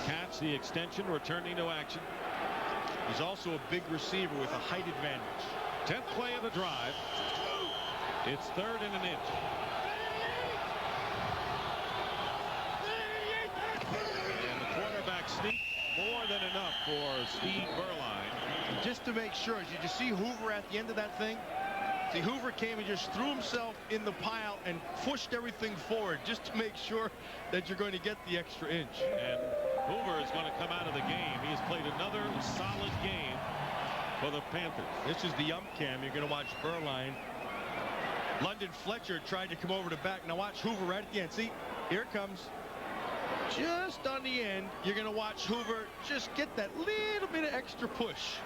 [SPEAKER 1] catch, the extension, returning to action.
[SPEAKER 2] He's also a big receiver with a height advantage.
[SPEAKER 1] 10th play of the drive. It's 3rd and an inch. And the quarterback sneak, more than enough for Steve Berline.
[SPEAKER 2] Just to make sure, did you see Hoover at the end of that thing? See, Hoover came and just threw himself in the pile and pushed everything forward just to make sure that you're going to get the extra inch.
[SPEAKER 1] And Hoover is going to come out of the game. He has played another solid game for the Panthers.
[SPEAKER 2] This is the ump cam. You're going to watch Berline. London Fletcher tried to come over to back. Now watch Hoover right at the end. See, here it comes. Just on the end, you're going to watch Hoover just get that little bit of extra push.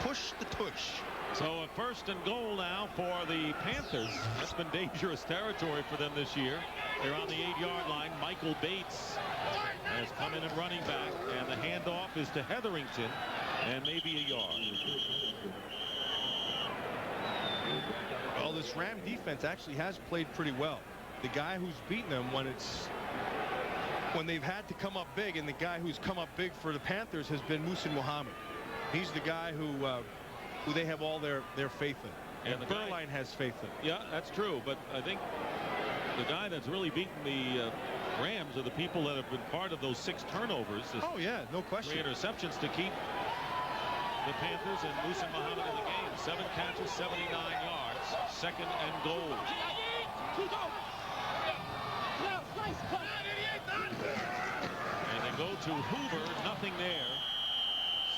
[SPEAKER 2] Push the tush.
[SPEAKER 1] So a 1st and goal now for the Panthers. That's been dangerous territory for them this year. They're on the 8-yard line. Michael Bates has come in and running back, and the handoff is to Hetherington, and maybe a yard.
[SPEAKER 2] Well, this Ram defense actually has played pretty well. The guy who's beaten them when it's when they've had to come up big, and the guy who's come up big for the Panthers has been Muhsin Muhammad. He's the guy who they have all their faith in. And Berline has faith in.
[SPEAKER 1] Yeah, that's true. But I think the guy that's really beaten the Rams are the people that have been part of those 6 turnovers.
[SPEAKER 2] Oh, yeah, no question.
[SPEAKER 1] 3 interceptions to keep the Panthers and Muhsin Muhammad in the game. 7 catches, 79 yards. 2nd and goal. And they go to Hoover, nothing there.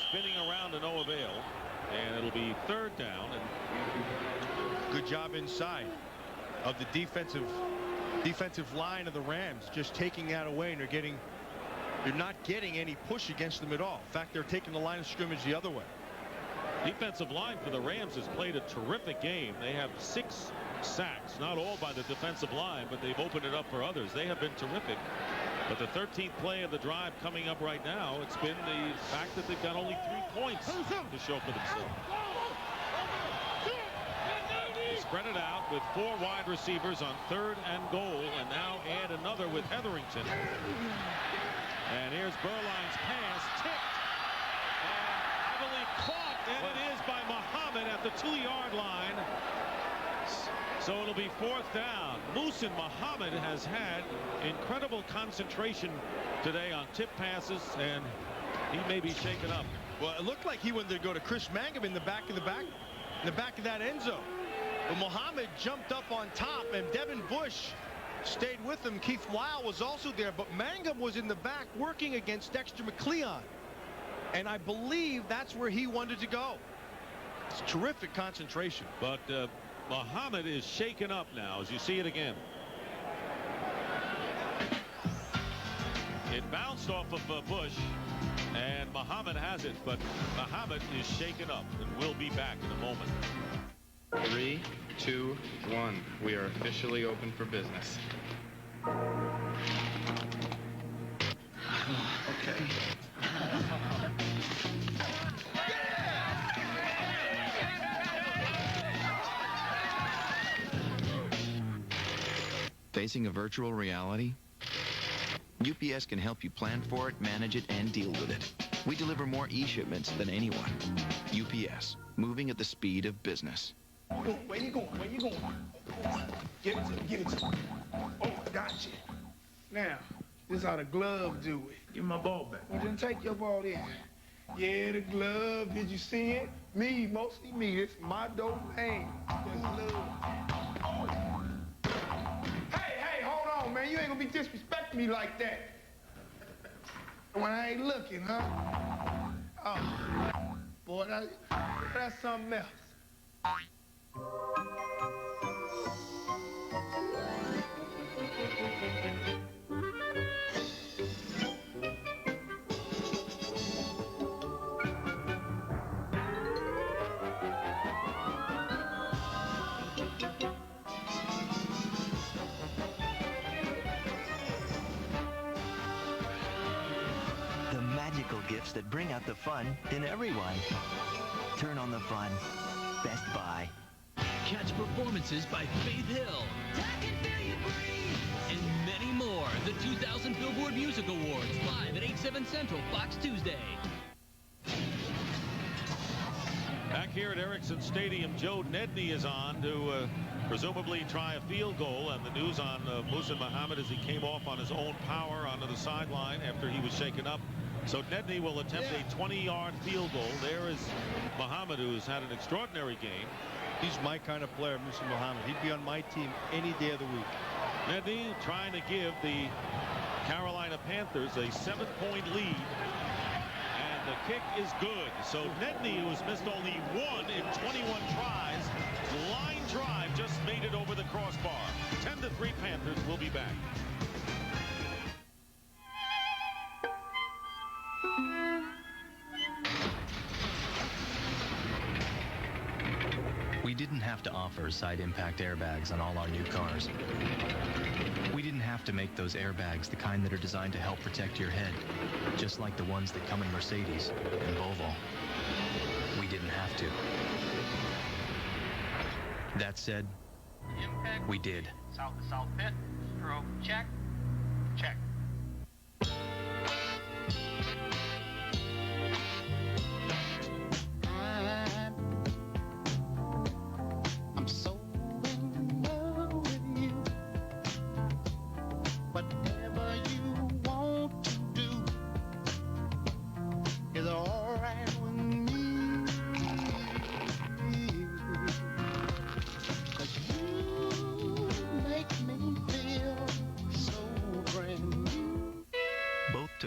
[SPEAKER 1] Spinning around to no avail. And it'll be 3rd down. And
[SPEAKER 2] good job inside of the defensive line of the Rams, just taking that away, and they're not getting any push against them at all. In fact, they're taking the line of scrimmage the other way.
[SPEAKER 1] Defensive line for the Rams has played a terrific game. They have 6 sacks, not all by the defensive line, but they've opened it up for others. They have been terrific. But the 13th play of the drive coming up right now, it's been the fact that they've got only 3 points to show for themselves. They spread it out with 4 wide receivers on 3rd and goal, and now add another with Hetherington. And here's Berline's pass, tipped, and heavily caught, and it is by Muhammad at the 2-yard line. So it'll be 4th down. Muhsin Muhammad has had incredible concentration today on tip passes, and he may be shaken up.
[SPEAKER 2] Well, it looked like he wanted to go to Chris Mangum in the back of that end zone. But Muhammad jumped up on top, and Devin Bush stayed with him. Keith Lyle was also there, but Mangum was in the back working against Dexter McCleon. And I believe that's where he wanted to go. It's terrific concentration.
[SPEAKER 1] But Muhammad is shaken up now, as you see it again. It bounced off of Bush, and Muhammad has it, but Muhammad is shaken up and will be back in a moment.
[SPEAKER 14] 3, 2, 1. We are officially open for business.
[SPEAKER 9] Okay.
[SPEAKER 7] Facing a virtual reality? UPS can help you plan for it, manage it, and deal with it. We deliver more e-shipments than anyone. UPS, moving at the speed of business.
[SPEAKER 9] Where you going? Where you going? Give it to me. Give it to me. Oh, gotcha. Now, this is how the glove do it. Give my ball back. Well, then take your ball in. Yeah, the glove. Did you see it? Me, mostly me. This is my domain. There's love. Hey, hold on, man. You ain't gonna be disrespecting me like that. When I ain't looking, huh? Oh, boy, that's something else.
[SPEAKER 15] The magical gifts that bring out the fun in everyone. Turn on the fun. Best Buy.
[SPEAKER 16] Catch performances by Faith Hill. I can feel you breathe. And many more. The 2000 Billboard Music Awards live at 8/7 Central, Fox Tuesday.
[SPEAKER 1] Back here at Erickson Stadium, Joe Nedney is on to presumably try a field goal. And the news on Muhsin Muhammad as he came off on his own power onto the sideline after he was shaken up. So Nedney will attempt a 20-yard field goal. There is Muhammad, who has had an extraordinary game.
[SPEAKER 2] He's my kind of player, Muhsin Muhammad. He'd be on my team any day of the week.
[SPEAKER 1] Nedney trying to give the Carolina Panthers a 7-point lead. And the kick is good. So Nedney, who has missed only 1 in 21 tries, line drive just made it over the crossbar. 10-3 Panthers. Will be back.
[SPEAKER 11] We didn't have to offer side impact airbags on all our new cars. We didn't have to make those airbags the kind that are designed to help protect your head, just like the ones that come in Mercedes and Volvo. We didn't have to. That said,
[SPEAKER 6] Impact.
[SPEAKER 11] we did.
[SPEAKER 6] South to south pit. Stroke. Check. Check.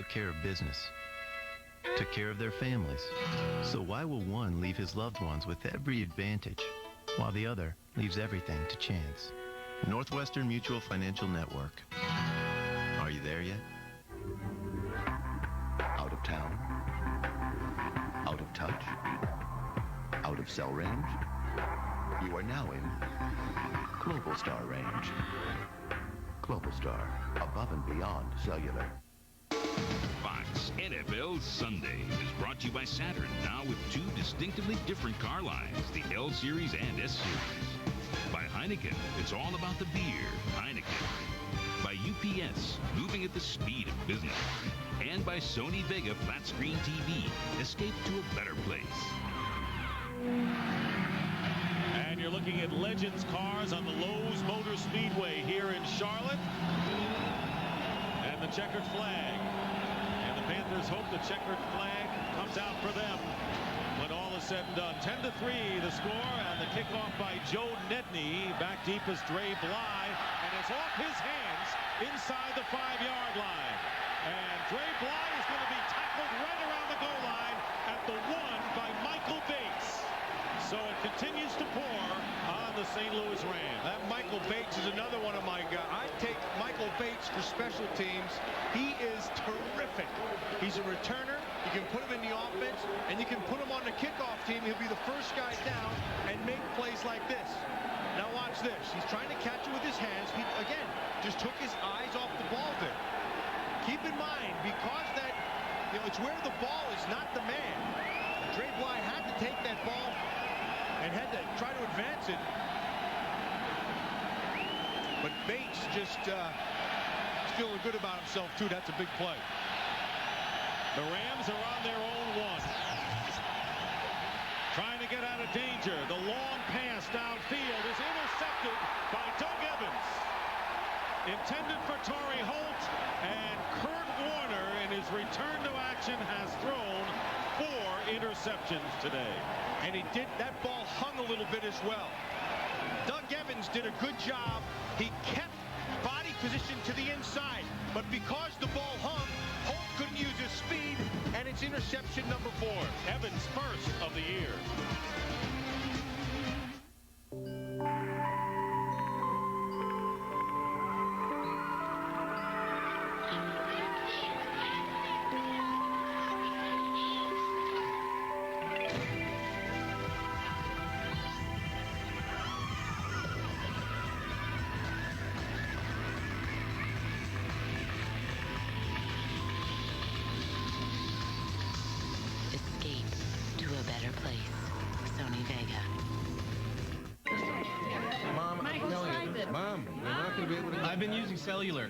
[SPEAKER 11] care of business, took care of their families. So why will one leave his loved ones with every advantage, while the other leaves everything to chance? Northwestern Mutual Financial Network. Are you there yet? Out of town? Out of touch? Out of cell range? You are now in Global Star range. Global Star, above and beyond cellular.
[SPEAKER 10] Fox NFL Sunday is brought to you by Saturn, now with two distinctively different car lines, the L Series and S Series. By Heineken, it's all about the beer, Heineken. By UPS, moving at the speed of business. And by Sony Vega Flat Screen TV, escape to a better place.
[SPEAKER 1] And you're looking at Legends cars on the Lowe's Motor Speedway here in Charlotte. And the checkered flag. And the Panthers hope the checkered flag comes out for them when all is said and done. 10-3 the score, and the kickoff by Joe Nedney. Back deep is Dre Bly, and it's off his hands inside the 5-yard line. And Dre Bly is going to be tackled right around the goal line at the 1 by Michael Bates. So it continues to pour on the St. Louis Rams.
[SPEAKER 2] That Michael Bates is another one of my guys. I take Michael Bates for special teams. He is terrific. He's a returner. You can put him in the offense, and you can put him on the kickoff team. He'll be the first guy down and make plays like this. Now watch this. He's trying to catch it with his hands. He, again, just took his eyes off the ball there. Keep in mind, because that, it's where the ball is, not the man. Dre Bly had to take that ball and had to try to advance it. But Bates just feeling good about himself, too. That's a big play.
[SPEAKER 1] The Rams are on their own 1. Trying to get out of danger. The long pass downfield is intercepted by Doug Evans. Intended for Torrey Holt, and Kurt Warner in his return to action has thrown 4 interceptions today.
[SPEAKER 2] And he did, that ball hung a little bit as well. Doug Evans did a good job. He kept body position to the inside, but because the ball hung, Holt couldn't use his speed, and it's interception number 4.
[SPEAKER 1] Evans' first of the year.
[SPEAKER 22] I've been using cellular.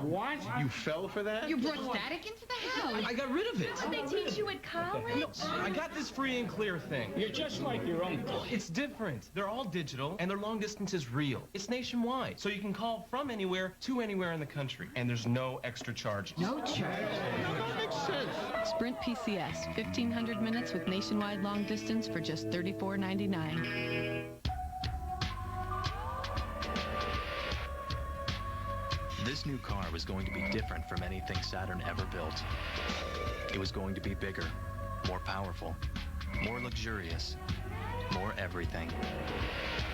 [SPEAKER 24] What?
[SPEAKER 22] You fell for that?
[SPEAKER 5] You brought static into the house.
[SPEAKER 22] I got rid of it.
[SPEAKER 5] Did they teach you at college?
[SPEAKER 22] No, I got this free and clear thing.
[SPEAKER 24] You're just like your uncle.
[SPEAKER 22] It's different. They're all digital, and their long distance is real. It's nationwide, so you can call from anywhere to anywhere in the country, and there's no extra charge.
[SPEAKER 5] No charge.
[SPEAKER 24] That makes sense.
[SPEAKER 17] Sprint PCS, 1,500 minutes with nationwide long distance for just $34.99.
[SPEAKER 11] This new car was going to be different from anything Saturn ever built. It was going to be bigger, more powerful, more luxurious, more everything.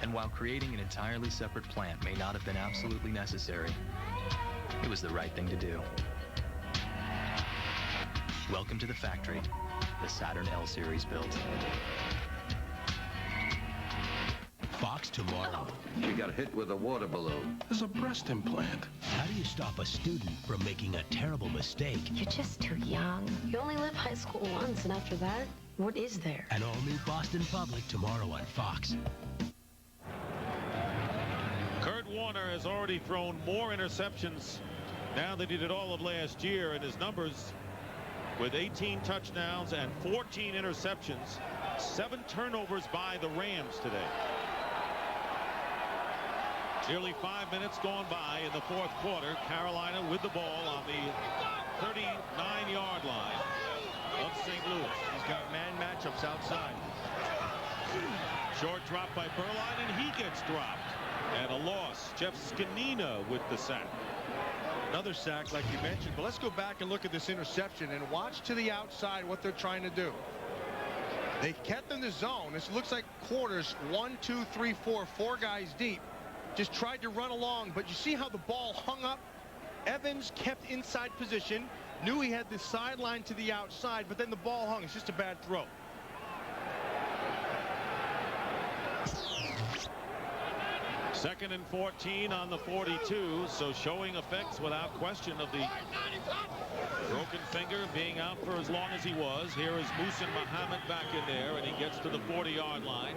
[SPEAKER 11] And while creating an entirely separate plant may not have been absolutely necessary, it was the right thing to do. Welcome to the factory, the Saturn L Series build.
[SPEAKER 19] Fox tomorrow.
[SPEAKER 8] She got hit with a water balloon.
[SPEAKER 19] There's a breast implant. How do you stop a student from making a terrible mistake?
[SPEAKER 18] You're just too young. You only live high school once, and after that, what is there?
[SPEAKER 19] An all-new Boston Public tomorrow on Fox.
[SPEAKER 1] Kurt Warner has already thrown more interceptions now than he did all of last year, and his numbers with 18 touchdowns and 14 interceptions, 7 turnovers by the Rams today. Nearly 5 minutes gone by in the 4th quarter. Carolina with the ball on the 39-yard line of St. Louis.
[SPEAKER 2] He's got man matchups outside.
[SPEAKER 1] Short drop by Berline, and he gets dropped. And a loss. Jeff Scanina with the sack.
[SPEAKER 2] Another sack like you mentioned. But let's go back and look at this interception and watch to the outside what they're trying to do. They kept in the zone. This looks like quarters 1, 2, 3, 4, 4 guys deep. Just tried to run along, but you see how the ball hung up? Evans kept inside position, knew he had the sideline to the outside, but then the ball hung. It's just a bad throw.
[SPEAKER 1] Second and 14 on the 42, so showing effects without question of the broken finger being out for as long as he was. Here is Muhsin Muhammad back in there, and he gets to the 40-yard line,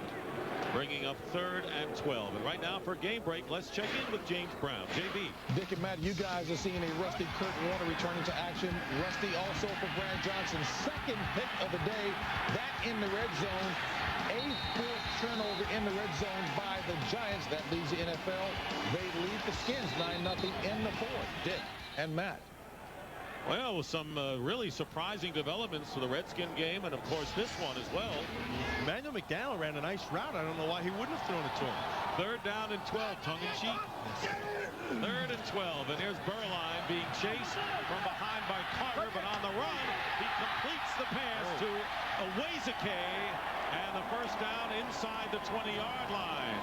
[SPEAKER 1] bringing up 3rd and 12. And right now for game break, let's check in with James Brown. JB.
[SPEAKER 3] Dick and Matt, you guys are seeing a rusty Kurt Warner returning to action. Rusty also for Brad Johnson. Second pick of the day, that in the red zone. A fourth turnover in the red zone by the Giants. That leads the NFL. They lead the Skins 9-0 in the fourth. Dick and Matt.
[SPEAKER 1] Well, some really surprising developments for the Redskin game, and of course this one as well.
[SPEAKER 2] Emmanuel McDowell ran a nice route. I don't know why he wouldn't have thrown it to him.
[SPEAKER 1] 3rd down and 12, tongue-in-cheek. 3rd and 12, and here's Burline being chased from behind by Carter, but on the run, he completes the pass to Awezike, and the first down inside the 20-yard line.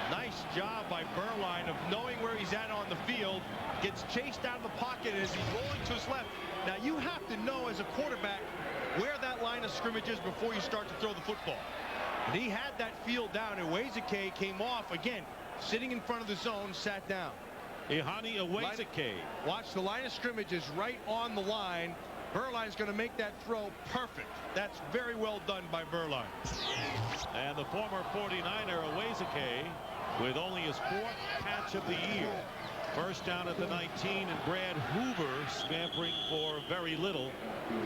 [SPEAKER 2] Nice job by Burline of knowing where he's at on the field. Gets chased out of the pocket as he's rolling to his left. Now you have to know as a quarterback where that line of scrimmage is before you start to throw the football. And he had that field down, and Awezike came off again, sitting in front of the zone, sat down.
[SPEAKER 1] Ihani Awezike.
[SPEAKER 2] Watch, the line of scrimmage is right on the line. Burline's going to make that throw perfect. That's very well done by Burline.
[SPEAKER 1] And the former 49er Awezike with only his 4th catch of the year. First down at the 19, and Brad Hoover scampering for very little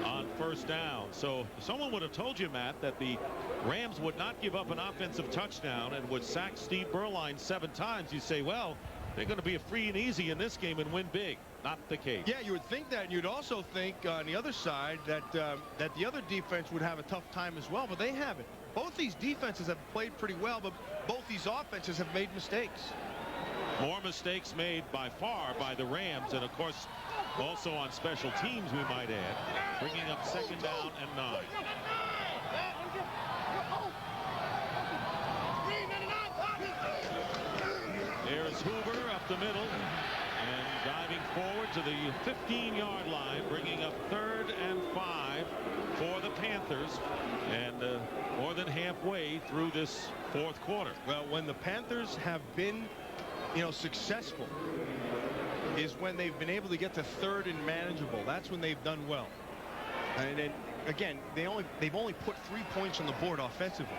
[SPEAKER 1] on first down. So someone would have told you, Matt, that the Rams would not give up an offensive touchdown and would sack Steve Burline 7 times. You say, well, they're going to be a free and easy in this game and win big. Not the case.
[SPEAKER 2] Yeah, you would think that. And you'd also think on the other side that that the other defense would have a tough time as well, but they haven't. Both these defenses have played pretty well, but both these offenses have made mistakes.
[SPEAKER 1] More mistakes made by far by the Rams, and of course also on special teams, we might add, bringing up 2nd down and 9. There's Hoover up the middle and diving forward to the 15-yard line, bringing up 3rd and 5 for the Panthers, and more than halfway through this 4th quarter.
[SPEAKER 2] Well, when the Panthers have been successful is when they've been able to get to 3rd and manageable. That's when they've done well. And then again, they've only put 3 points on the board offensively.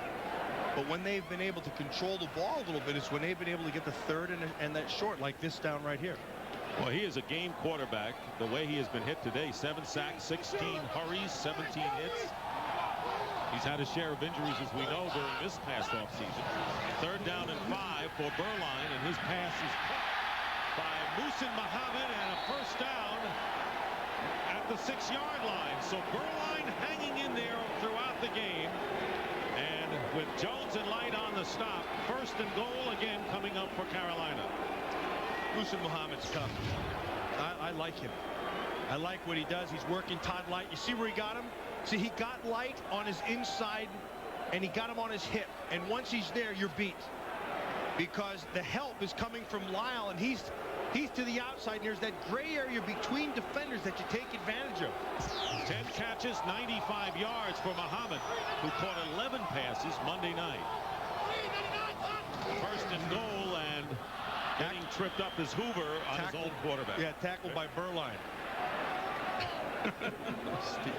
[SPEAKER 2] But when they've been able to control the ball a little bit, it's when they've been able to get the 3rd and that short, like this down right here.
[SPEAKER 1] Well, he is a game quarterback. The way he has been hit today, 7 sacks, 16 hurries, 17 hits. He's had a share of injuries, as we know, during this past offseason. 3rd down and 5 for Burline, and his pass is caught by Muhsin Muhammad, and a first down at the 6-yard line. So Burline hanging in there throughout the game, and with Jones and Light on the stop, 1st and goal again coming up for Carolina.
[SPEAKER 2] Muhsin Muhammad's tough. I like him. I like what he does. He's working Todd Light. You see where he got him? See, he got Light on his inside, and he got him on his hip. And once he's there, you're beat. Because the help is coming from Lyle, and he's to the outside, and there's that gray area between defenders that you take advantage of.
[SPEAKER 1] 10 catches, 95 yards for Muhammad, who caught 11 passes Monday night. 1st and goal, and getting tripped up is Hoover on his own quarterback.
[SPEAKER 2] Yeah, tackled by Burline. Steve.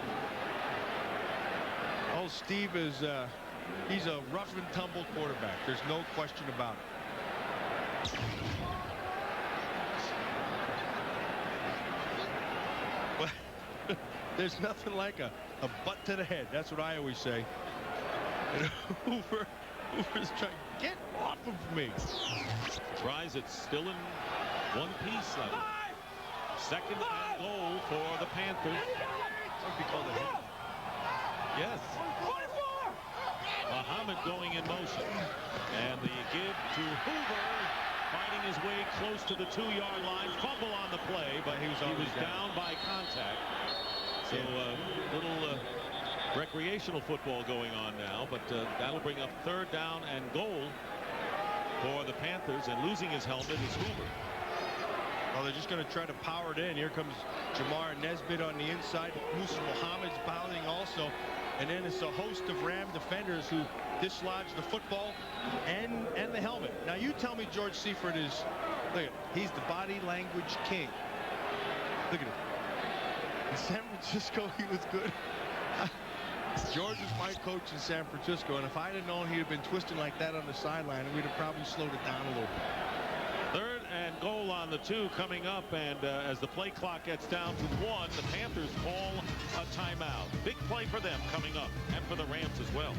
[SPEAKER 2] Oh, Steve is he's a rough and tumble quarterback. There's no question about it. But there's nothing like a butt to the head. That's what I always say. And Hoover's trying to get off of me.
[SPEAKER 1] Tries it still in one piece. 2nd and goal for the Panthers.
[SPEAKER 2] What would be called a hit?
[SPEAKER 1] Yes. Muhammad going in motion. And the give to Hoover, fighting his way close to the 2-yard line. Fumble on the play, but he was down by contact. So little recreational football going on now, but that'll bring up 3rd down and goal for the Panthers, and losing his helmet is Hoover.
[SPEAKER 2] Well, they're just going to try to power it in. Here comes Jamar Nesbitt on the inside. Musa Muhammad's bowling also. And then it's a host of Ram defenders who dislodge the football and the helmet. Now, you tell me George Seifert is, look at him, he's the body language king. Look at him. In San Francisco, he was good. George was my coach in San Francisco, and if I'd have known he'd have been twisting like that on the sideline, we'd have probably slowed it down a little bit.
[SPEAKER 1] 3rd and goal on the 2 coming up, and as the play clock gets down to 1, the Panthers call a timeout. Big play for them coming up, and for the Rams as well.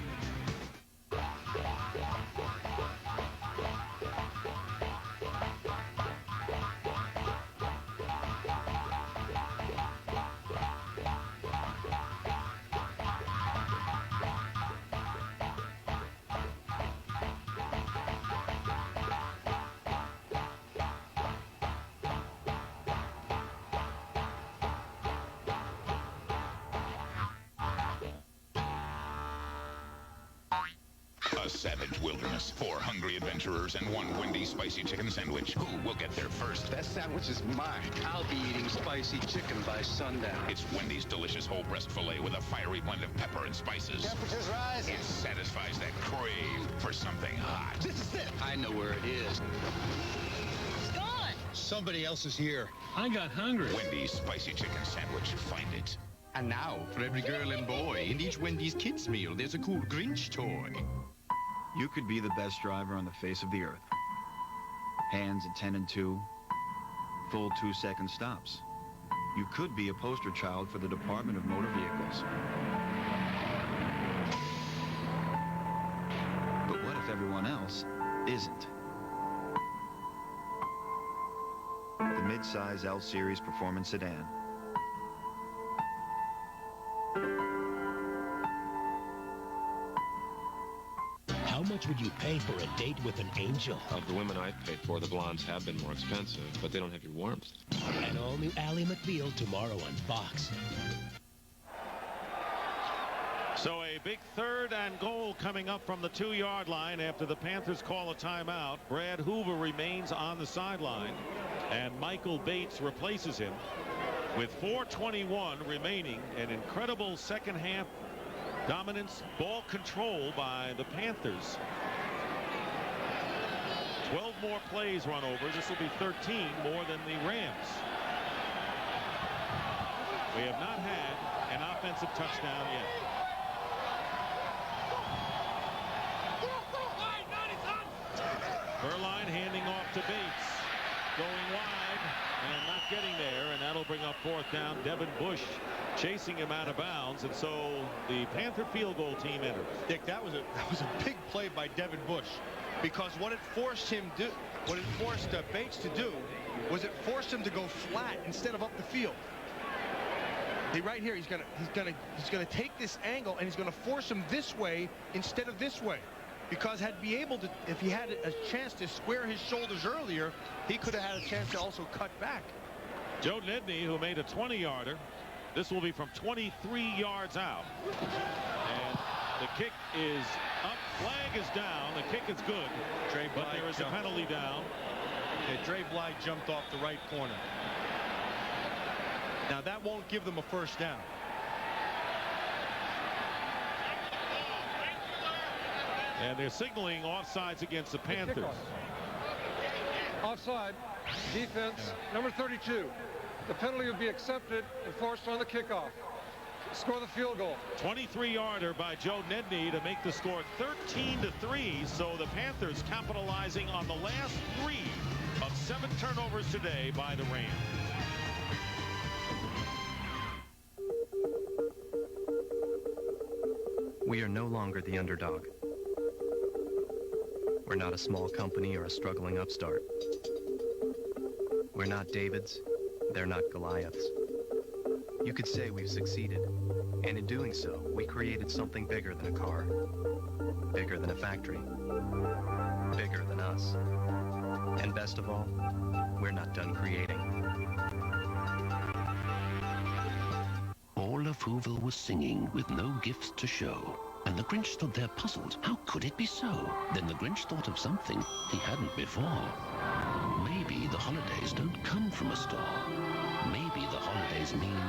[SPEAKER 4] A savage wilderness, 4 hungry adventurers, and 1 Wendy's spicy chicken sandwich. Who will get there first?
[SPEAKER 8] That sandwich is mine. I'll be eating spicy chicken by sundown.
[SPEAKER 4] It's Wendy's delicious whole breast filet with a fiery blend of pepper and spices.
[SPEAKER 8] Temperatures rising.
[SPEAKER 4] It satisfies that crave for something hot.
[SPEAKER 8] This is it. I know where it is.
[SPEAKER 5] It's gone.
[SPEAKER 8] Somebody else is here.
[SPEAKER 16] I got hungry.
[SPEAKER 4] Wendy's spicy chicken sandwich. Find it.
[SPEAKER 7] And now, for every girl and boy in each Wendy's kids meal, there's a cool Grinch toy.
[SPEAKER 20] You could be the best driver on the face of the earth. Hands at 10 and 2, full 2-second stops. You could be a poster child for the Department of Motor Vehicles. But what if everyone else isn't? The mid-size L-Series Performance Sedan.
[SPEAKER 19] How much would you pay for a date with an angel?
[SPEAKER 14] Of the women I've paid for, the blondes have been more expensive, but they don't have your warmth.
[SPEAKER 19] An all-new Ally McBeal tomorrow on Fox.
[SPEAKER 1] So a big 3rd and goal coming up from the 2-yard line after the Panthers call a timeout. Brad Hoover remains on the sideline, and Michael Bates replaces him. With 4:21 remaining, an incredible second half dominance, ball control by the Panthers. 12 more plays run over. This will be 13 more than the Rams. We have not had an offensive touchdown yet. Berline handing off to Bates, going wide and not getting there, and that'll bring up 4th down. Devin Bush chasing him out of bounds, and so the Panther field goal team enters.
[SPEAKER 2] Dick, that was a big play by Devin Bush, because what it forced Bates to do was it forced him to go flat instead of up the field. Right here, he's gonna take this angle, and he's gonna force him this way instead of this way. Because if he had a chance to square his shoulders earlier, he could have had a chance to also cut back.
[SPEAKER 1] Joe Nedney, who made a 20-yarder, this will be from 23 yards out. And the kick is up, flag is down, the kick is good, but there is a penalty down.
[SPEAKER 2] Yeah, Dre Bly jumped off the right corner. Now that won't give them a 1st down.
[SPEAKER 1] And they're signaling offsides against the Panthers.
[SPEAKER 24] Offside. Defense, number 32. The penalty will be accepted and forced on the kickoff. Score the field goal.
[SPEAKER 1] 23-yarder by Joe Nedney to make the score 13-3. So the Panthers capitalizing on the last 3 of 7 turnovers today by the Rams.
[SPEAKER 11] We are no longer the underdog. We're not a small company or a struggling upstart. We're not Davids. They're not Goliaths. You could say we've succeeded. And in doing so, we created something bigger than a car. Bigger than a factory. Bigger than us. And best of all, we're not done creating.
[SPEAKER 12] All of Whoville was singing with no gifts to show. And the Grinch stood there puzzled. How could it be so? Then the Grinch thought of something he hadn't before. Maybe the holidays don't come from a store. Maybe the holidays mean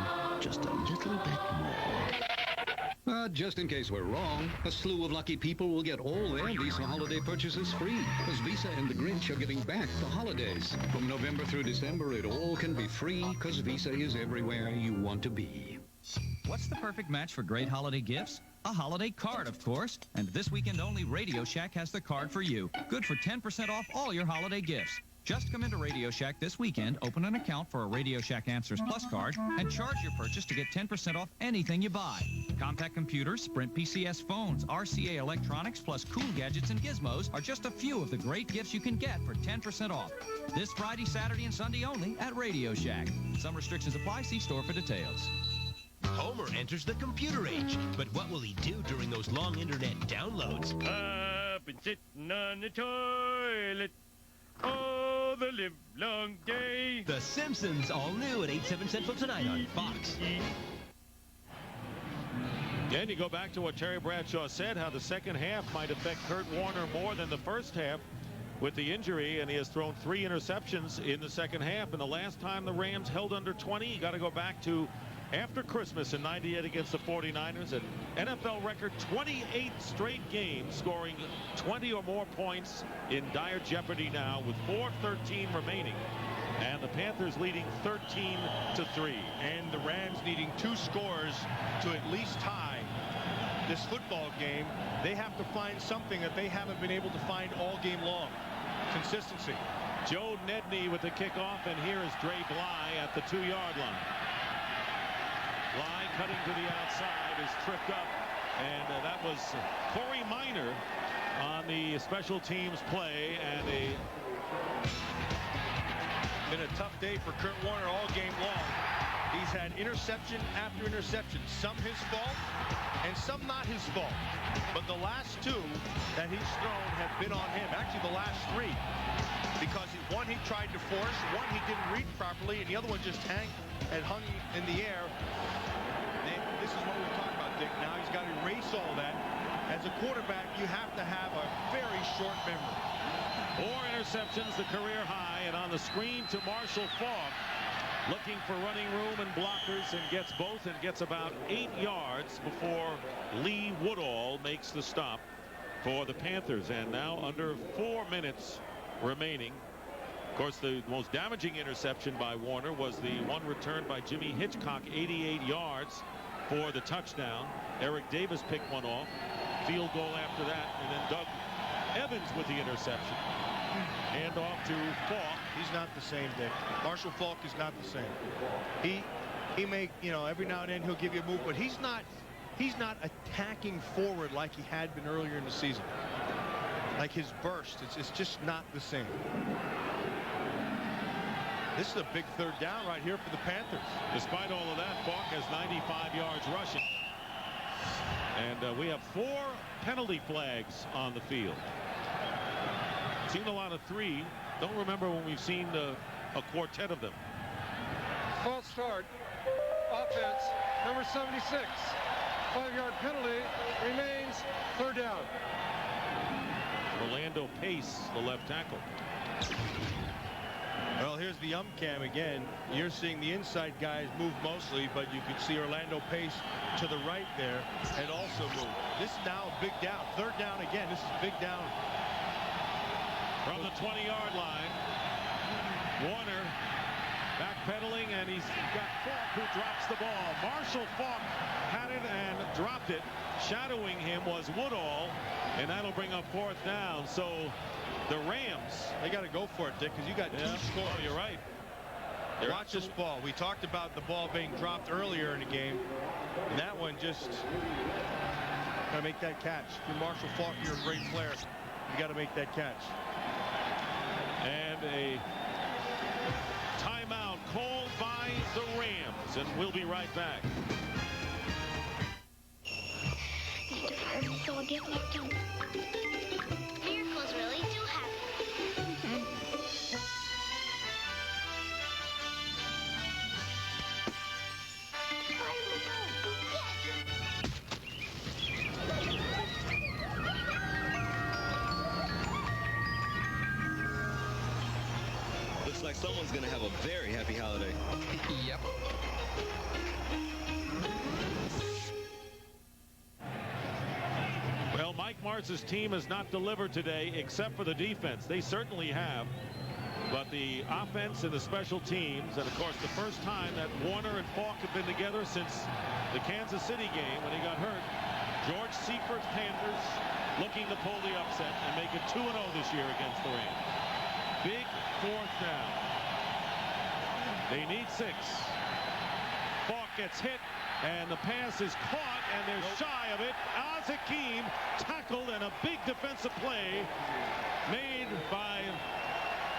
[SPEAKER 12] just a little bit more.
[SPEAKER 13] Just in case we're wrong, a slew of lucky people will get all their Visa holiday purchases free, because Visa and the Grinch are giving back the holidays. From November through December, it all can be free, because Visa is everywhere you want to be.
[SPEAKER 21] What's the perfect match for great holiday gifts? A holiday card, of course. And this weekend only, Radio Shack has the card for you. Good for 10% off all your holiday gifts. Just come into Radio Shack this weekend, open an account for a Radio Shack Answers Plus card, and charge your purchase to get 10% off anything you buy. Compact computers, Sprint PCS phones, RCA electronics, plus cool gadgets and gizmos are just a few of the great gifts you can get for 10% off. This Friday, Saturday, and Sunday only at Radio Shack. Some restrictions apply. See store for details.
[SPEAKER 19] Homer enters the computer age, but what will he do during those long internet downloads?
[SPEAKER 23] I've been sitting on the toilet all the live long day.
[SPEAKER 19] The Simpsons, all new at 8/7 Central tonight on Fox.
[SPEAKER 1] And you go back to what Terry Bradshaw said, how the second half might affect Kurt Warner more than the first half with the injury, and he has thrown 3 interceptions in the second half. And the last time the Rams held under 20, you got to go back to after Christmas in '98 against the 49ers, an NFL record 28 straight games scoring 20 or more points in dire jeopardy now with 4:13 remaining, and the Panthers leading 13-3.
[SPEAKER 2] And the Rams needing 2 scores to at least tie this football game. They have to find something that they haven't been able to find all game long. Consistency.
[SPEAKER 1] Joe Nedney with the kickoff, and here is Dre Bly at the 2-yard line. Bly cutting to the outside is tripped up, and that was Corey Minor on the special teams play, and
[SPEAKER 2] been a tough day for Kurt Warner all game long. He's had interception after interception, some his fault and some not his fault, but the last 2 that he's thrown have been on him. Actually, the last 3, because one he tried to force, one he didn't read properly, and the other one just hung in the air. This is what we're talking about, Dick. Now he's got to erase all that. As a quarterback, you have to have a very short memory.
[SPEAKER 1] 4 interceptions, the career high, and on the screen to Marshall Faulk, looking for running room and blockers, and gets both, and gets about 8 yards before Lee Woodall makes the stop for the Panthers. And now under 4 minutes remaining. Of course, the most damaging interception by Warner was the one returned by Jimmy Hitchcock, 88 yards for the touchdown. Eric Davis picked one off. Field goal after that, and then Doug Evans with the interception. Hand off to Faulk.
[SPEAKER 2] He's not the same, Dick. Marshall Faulk is not the same. He may, every now and then he'll give you a move, but he's not attacking forward like he had been earlier in the season. Like his burst, it's just not the same. This is a big 3rd down right here for the Panthers.
[SPEAKER 1] Despite all of that, Faulk has 95 yards rushing. And we have 4 penalty flags on the field. Seen a lot of 3. Don't remember when we've seen a quartet of them.
[SPEAKER 24] False start. Offense, number 76. 5-yard penalty. Remains 3rd down.
[SPEAKER 1] Orlando Pace, the left tackle.
[SPEAKER 2] Well, here's the cam again. You're seeing the inside guys move mostly, but you can see Orlando Pace to the right there and also move. This is now a big down. 3rd down again. This is big down.
[SPEAKER 1] From the 20-yard line, Warner backpedaling, and he's got Faulk, who drops the ball. Marshall Faulk had it and dropped it. Shadowing him was Woodall, and that'll bring up 4th down. So the Rams,
[SPEAKER 2] they got to go for it, Dick, because you got 2 scores.
[SPEAKER 1] Oh, you're right.
[SPEAKER 2] Watch this ball. We talked about the ball being dropped earlier in the game. And that one just got to make that catch. If you're Marshall Faulk, you're a great player. You got to make that catch.
[SPEAKER 1] And a timeout called by the Rams, and we'll be right back.
[SPEAKER 5] So a gift like Miracles really do happen.
[SPEAKER 6] Someone's going to have a very happy holiday.
[SPEAKER 8] Yep.
[SPEAKER 1] Well, Mike Martz's team has not delivered today except for the defense. They certainly have. But the offense and the special teams, and of course the first time that Warner and Falk have been together since the Kansas City game when he got hurt. George Seifert Panthers looking to pull the upset and make it 2-0 this year against the Rams. Big fourth down. They need 6. Falk gets hit, and the pass is caught, and they're shy of it. Az-Hakim tackled, and a big defensive play made by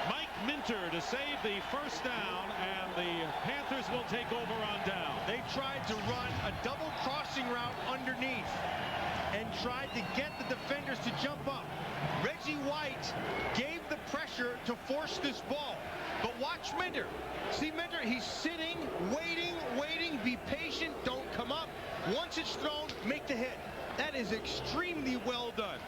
[SPEAKER 1] Mike Minter to save the first down, and the Panthers will take over on down.
[SPEAKER 2] They tried to run a double crossing route underneath and tried to get the defenders to jump up. Reggie White gave the pressure to force this ball. But watch Minter. See Minter, he's sitting, waiting, be patient, don't come up. Once it's thrown, make the hit. That is extremely well done.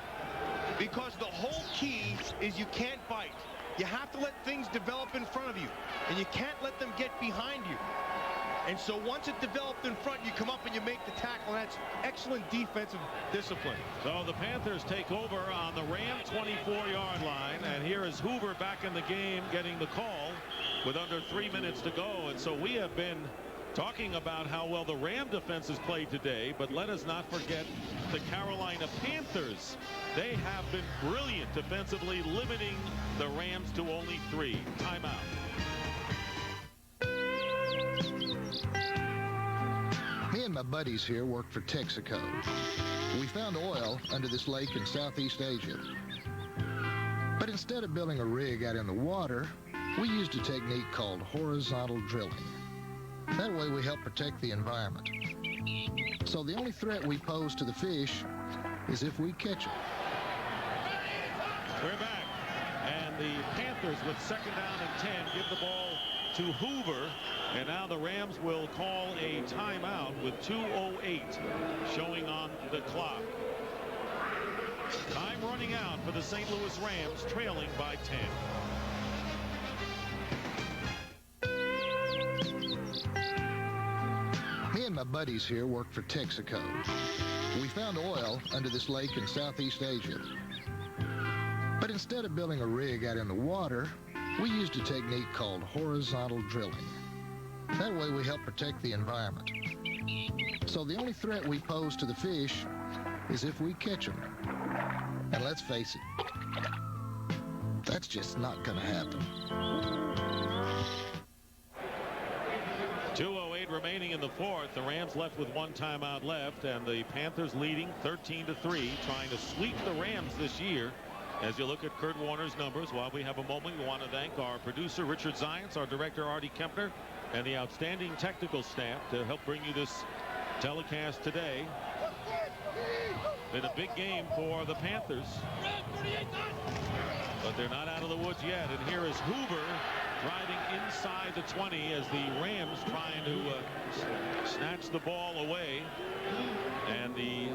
[SPEAKER 2] Because the whole key is you can't bite. You have to let things develop in front of you, and you can't let them get behind you. And so once it developed in front, you come up and you make the tackle, and that's excellent defensive discipline.
[SPEAKER 1] So the Panthers take over on the Ram 24-yard line, and here is Hoover back in the game getting the call with under 3 minutes to go. And so we have been talking about how well the Ram defense has played today, but let us not forget the Carolina Panthers. They have been brilliant defensively, limiting the Rams to only 3. Timeout.
[SPEAKER 9] Me and my buddies here work for Texaco. We found oil under this lake in Southeast Asia. But instead of building a rig out in the water, we used a technique called horizontal drilling. That way we help protect the environment. So the only threat we pose to the fish is if we catch them.
[SPEAKER 1] We're back. And the Panthers with 2nd down and 10 give the ball to Hoover. And now the Rams will call a timeout with 2:08 showing on the clock. Time running out for the St. Louis Rams, trailing by 10.
[SPEAKER 9] Me and my buddies here work for Texaco. We found oil under this lake in Southeast Asia. But instead of building a rig out in the water, we used a technique called horizontal drilling. That way we help protect the environment. So the only threat we pose to the fish is if we catch them. And let's face it, that's just not going to happen.
[SPEAKER 1] 2:08 remaining in the fourth. The Rams left with 1 timeout left, and the Panthers leading 13-3, trying to sweep the Rams this year. As you look at Kurt Warner's numbers, while we have a moment, we want to thank our producer, Richard Zients, our director, Artie Kempner, and the outstanding technical staff to help bring you this telecast today. Been a big game for the Panthers, but they're not out of the woods yet. And here is Hoover driving inside the 20 as the Rams trying to snatch the ball away. And the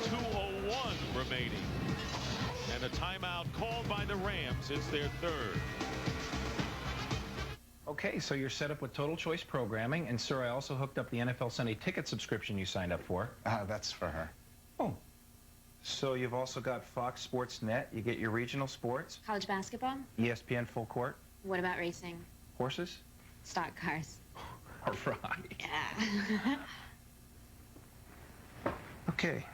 [SPEAKER 1] 2:01 remaining. And a timeout called by the Rams. It's their 3rd.
[SPEAKER 3] Okay, so you're set up with Total Choice Programming. And, sir, I also hooked up the NFL Sunday ticket subscription you signed up for.
[SPEAKER 10] That's for her.
[SPEAKER 3] Oh. So you've also got Fox Sports Net. You get your regional sports.
[SPEAKER 5] College basketball?
[SPEAKER 3] ESPN Full Court.
[SPEAKER 5] What about racing?
[SPEAKER 3] Horses?
[SPEAKER 5] Stock cars.
[SPEAKER 3] All right.
[SPEAKER 5] Yeah.
[SPEAKER 3] Okay.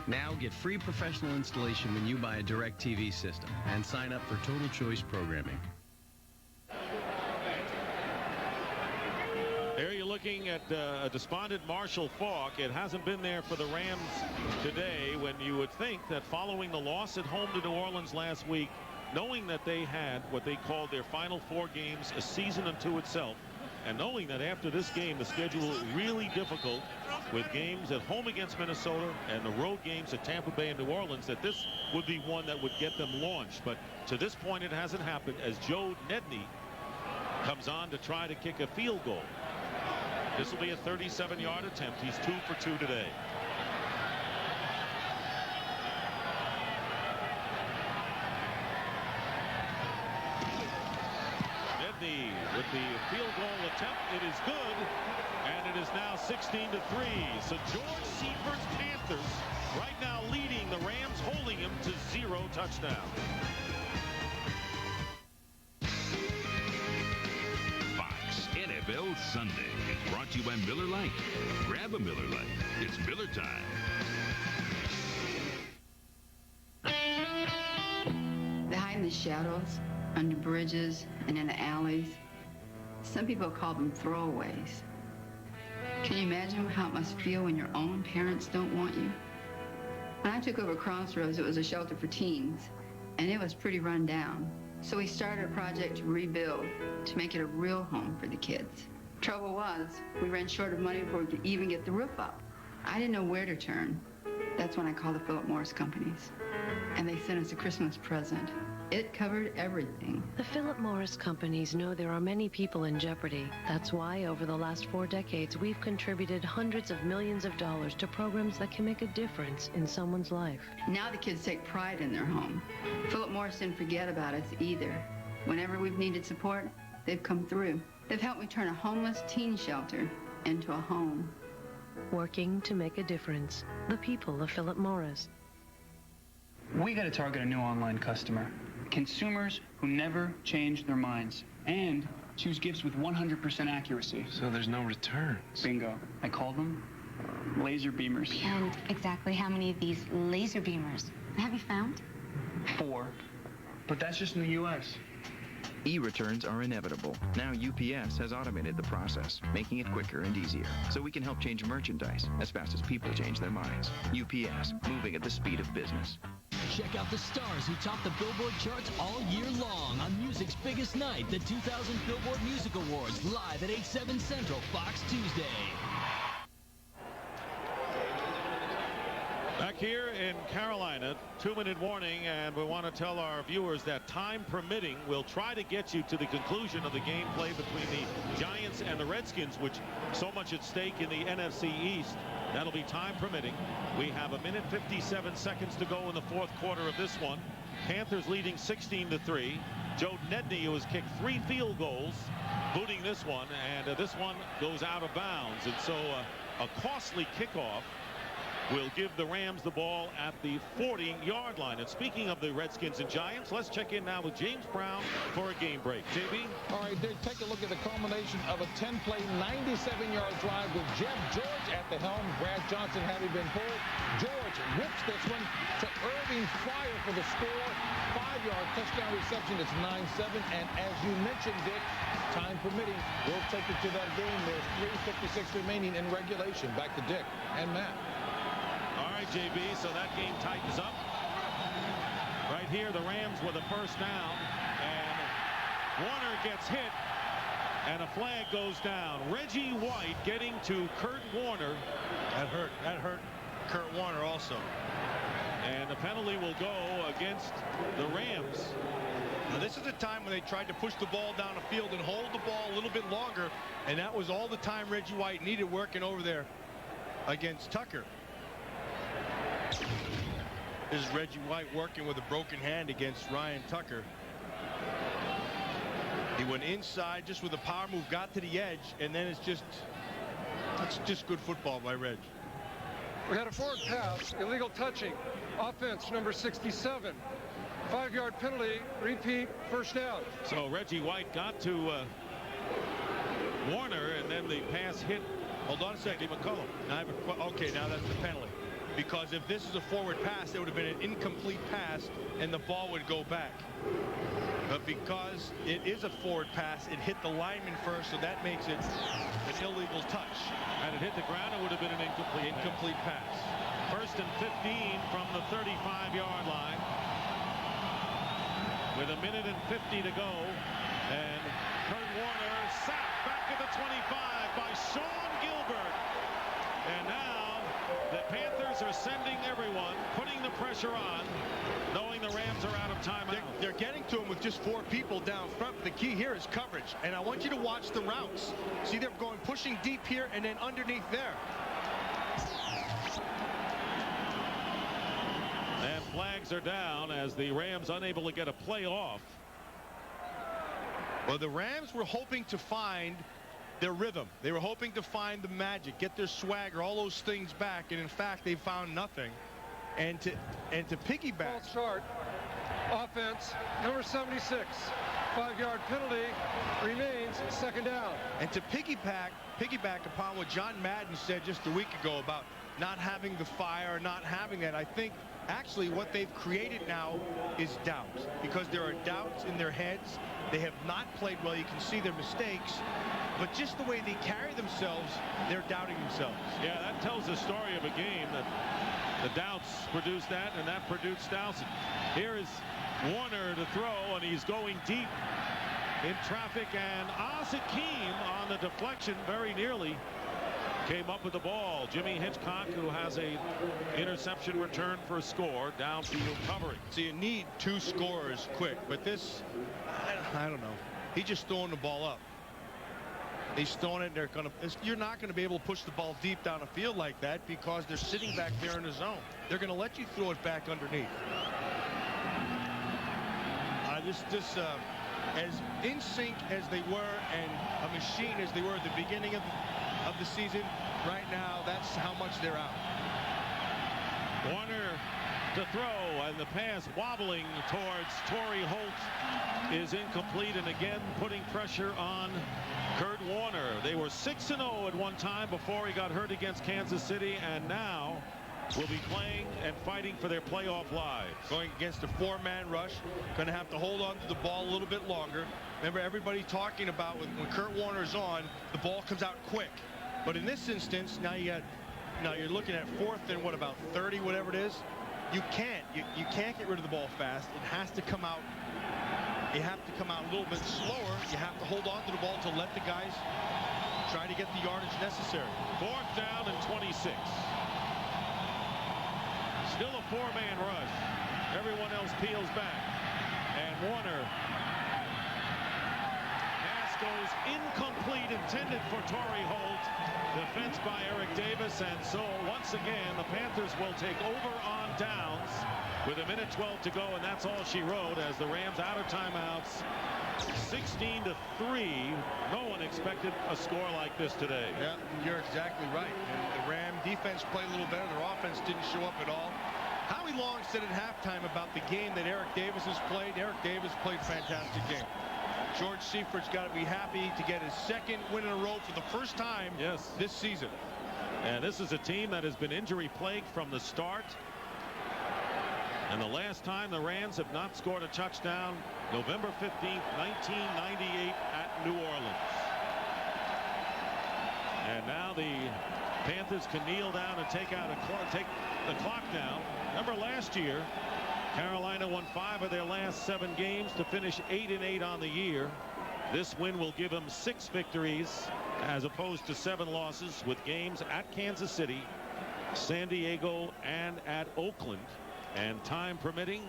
[SPEAKER 8] Now get free professional installation when you buy a DirecTV system and sign up for Total Choice Programming.
[SPEAKER 1] There you're looking at a despondent Marshall Faulk. It hasn't been there for the Rams today, when you would think that following the loss at home to New Orleans last week, knowing that they had what they called their final 4 games a season unto itself, and knowing that after this game the schedule is really difficult with games at home against Minnesota and the road games at Tampa Bay and New Orleans, that this would be one that would get them launched. But to this point it hasn't happened, as Joe Nedney comes on to try to kick a field goal. This will be a 37-yard attempt. He's 2 for 2 today. with the field goal attempt. It is good, and it is now 16-3. So George Seifert Panthers right now leading the Rams, holding him to 0 touchdowns.
[SPEAKER 10] Fox NFL Sunday is brought to you by Miller Lite. Grab a Miller Lite. It's Miller time.
[SPEAKER 15] They hide in the shadows, under bridges, and in the alleys. Some people call them throwaways. Can you imagine how it must feel when your own parents don't want you? When I took over Crossroads, it was a shelter for teens, and it was pretty run down. So we started a project to rebuild, to make it a real home for the kids. Trouble was, we ran short of money before we could even get the roof up. I didn't know where to turn. That's when I called the Philip Morris Companies, and they sent us a Christmas present. It covered everything.
[SPEAKER 17] The Philip Morris Companies know there are many people in jeopardy. That's why over the last 4 decades, we've contributed hundreds of millions of dollars to programs that can make a difference in someone's life.
[SPEAKER 15] Now the kids take pride in their home. Philip Morris didn't forget about us either. Whenever we've needed support, they've come through. They've helped me turn a homeless teen shelter into a home.
[SPEAKER 17] Working to make a difference. The people of Philip Morris.
[SPEAKER 22] We got to target a new online customer. Consumers who never change their minds and choose gifts with 100% accuracy.
[SPEAKER 14] So there's no returns.
[SPEAKER 22] Bingo. I call them laser beamers.
[SPEAKER 5] And exactly how many of these laser beamers have you found?
[SPEAKER 22] 4. But that's just in the U.S.
[SPEAKER 7] E-returns are inevitable. Now UPS has automated the process, making it quicker and easier, so we can help change merchandise as fast as people change their minds. UPS, moving at the speed of business.
[SPEAKER 16] Check out the stars who top the Billboard charts all year long on music's biggest night, the 2000 Billboard Music Awards, live at 8/7 Central, Fox Tuesday.
[SPEAKER 1] Back here in Carolina, 2-minute warning, and we want to tell our viewers that time permitting, we'll try to get you to the conclusion of the gameplay between the Giants and the Redskins, which so much at stake in the NFC East. That'll be time permitting. We have 1 minute 57 seconds to go in the fourth quarter of this one. Panthers leading 16-3. Joe Nedney, who has kicked 3 field goals, booting this one, and this one goes out of bounds. And so a costly kickoff will give the Rams the ball at the 40-yard line. And speaking of the Redskins and Giants, let's check in now with James Brown for a game break. JB?
[SPEAKER 3] All right, Dick, take a look at the culmination of a 10-play, 97-yard drive with Jeff George at the helm. Brad Johnson having been pulled. George whips this one to Irving Fryar for the score. 5-yard touchdown reception. It's 9-7. And as you mentioned, Dick, time permitting, we'll take it to that game. There's 3:56 remaining in regulation. Back to Dick and Matt.
[SPEAKER 1] All right, JB, so that game tightens up. Right here, the Rams with a first down, and Warner gets hit, and a flag goes down. Reggie White getting to Kurt Warner.
[SPEAKER 2] That hurt Kurt Warner also.
[SPEAKER 1] And the penalty will go against the Rams.
[SPEAKER 2] Now, this is a time when they tried to push the ball down the field and hold the ball a little bit longer, and that was all the time Reggie White needed working over there against Tucker. This is Reggie White working with a broken hand against Ryan Tucker. He went inside just with a power move, got to the edge, and then it's just good football by Reg.
[SPEAKER 24] We had a forward pass, illegal touching, offense number 67. 5-yard penalty, repeat, first down.
[SPEAKER 1] So Reggie White got to Warner, and then the pass hit.
[SPEAKER 2] Hold on a second, McCullum. Okay, now that's the penalty. Because if this is a forward pass, it would have been an incomplete pass, and the ball would go back. But because it is a forward pass, it hit the lineman first, so that makes it an illegal touch.
[SPEAKER 1] And it hit the ground, it would have been an incomplete
[SPEAKER 2] pass.
[SPEAKER 1] First and 15 from the 35-yard line. With 1 minute and 50 to go. And Kurt Warner sacked back at the 25 by Sean Gilbert. And now the Panthers are sending everyone, putting the pressure on, knowing the Rams are out of timeout.
[SPEAKER 2] They're getting to him with just 4 people down front. But the key here is coverage. And I want you to watch the routes. See, they're going pushing deep here and then underneath there.
[SPEAKER 1] And flags are down as the Rams unable to get a play off.
[SPEAKER 2] Well, the Rams were hoping to find their rhythm. They were hoping to find the magic, get their swagger, all those things back, and in fact, they found nothing. And to piggyback.
[SPEAKER 24] False start. Offense, number 76. 5-yard penalty, remains second down.
[SPEAKER 2] And to piggyback upon what John Madden said just a week ago about not having the fire, not having that, I think actually what they've created now is doubt, because there are doubts in their heads. They have not played well. You can see their mistakes, but just the way they carry themselves, they're doubting themselves.
[SPEAKER 1] Yeah, that tells the story of a game that the doubts produced that, and that produced doubts. Here is Warner to throw, and he's going deep in traffic, and Azeem on the deflection very nearly came up with the ball. Jimmy Hitchcock, who has a interception return for a score, downfield covering.
[SPEAKER 2] So you need 2 scorers quick, but this, I don't know. He's just throwing the ball up. He's throwing it, you're not going to be able to push the ball deep down the field like that because they're sitting back there in the zone. They're going to let you throw it back underneath. As in sync as they were and a machine as they were at the beginning of the season, right now, that's how much they're out.
[SPEAKER 1] Warner to throw, and the pass wobbling towards Torrey Holt is incomplete, and again putting pressure on Kurt Warner. They were 6-0 at one time before he got hurt against Kansas City, and now will be playing and fighting for their playoff lives.
[SPEAKER 2] Going against a 4-man rush, going to have to hold on to the ball a little bit longer. Remember, everybody talking about when Kurt Warner's on, the ball comes out quick. But in this instance, now you're looking at 4th and what, about 30, whatever it is. You can't get rid of the ball fast. It has to come out. You have to come out a little bit slower. You have to hold on to the ball to let the guys try to get the yardage necessary.
[SPEAKER 1] 4th down and 26. Still a 4-man rush. Everyone else peels back. And Warner. Pass goes incomplete, intended for Torrey Holt. Defense by Eric Davis. And so once again, the Panthers will take over on downs with 1:12 to go. And that's all she wrote as the Rams out of timeouts. 16-3. No one expected a score like this today.
[SPEAKER 2] Yeah, you're exactly right. And the Ram defense played a little better. Their offense didn't show up at all. Howie Long said at halftime about the game that Eric Davis has played. Eric Davis played a fantastic game. George Seifert's got to be happy to get his 2nd win in a row for the first time this season.
[SPEAKER 1] And this is a team that has been injury plagued from the start. And the last time the Rams have not scored a touchdown, November 15th, 1998 at New Orleans. And now the Panthers can kneel down and take the clock down. Remember last year, Carolina won 5 of their last 7 games to finish 8-8 on the year. This win will give them 6 victories as opposed to 7 losses, with games at Kansas City, San Diego, and at Oakland. And time permitting,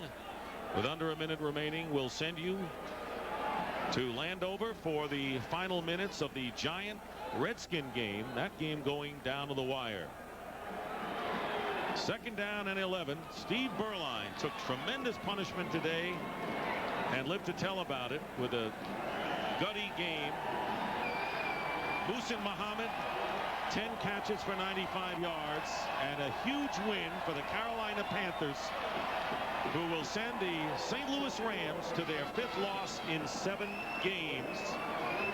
[SPEAKER 1] with under a minute remaining, we'll send you to Landover for the final minutes of the Giant Redskin game. That game going down to the wire. 2nd down and 11. Steve Berline took tremendous punishment today and lived to tell about it with a gutty game. Muhsin Muhammad, 10 catches for 95 yards, and a huge win for the Carolina Panthers, who will send the St. Louis Rams to their 5th loss in 7 games.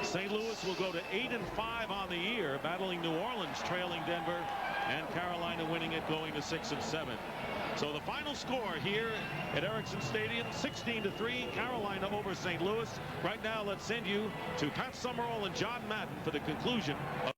[SPEAKER 1] St. Louis will go to 8-5 on the year, battling New Orleans, trailing Denver, and Carolina winning it, going to 6-7. So the final score here at Ericsson Stadium, 16-3, Carolina over St. Louis. Right now, let's send you to Pat Summerall and John Madden for the conclusion of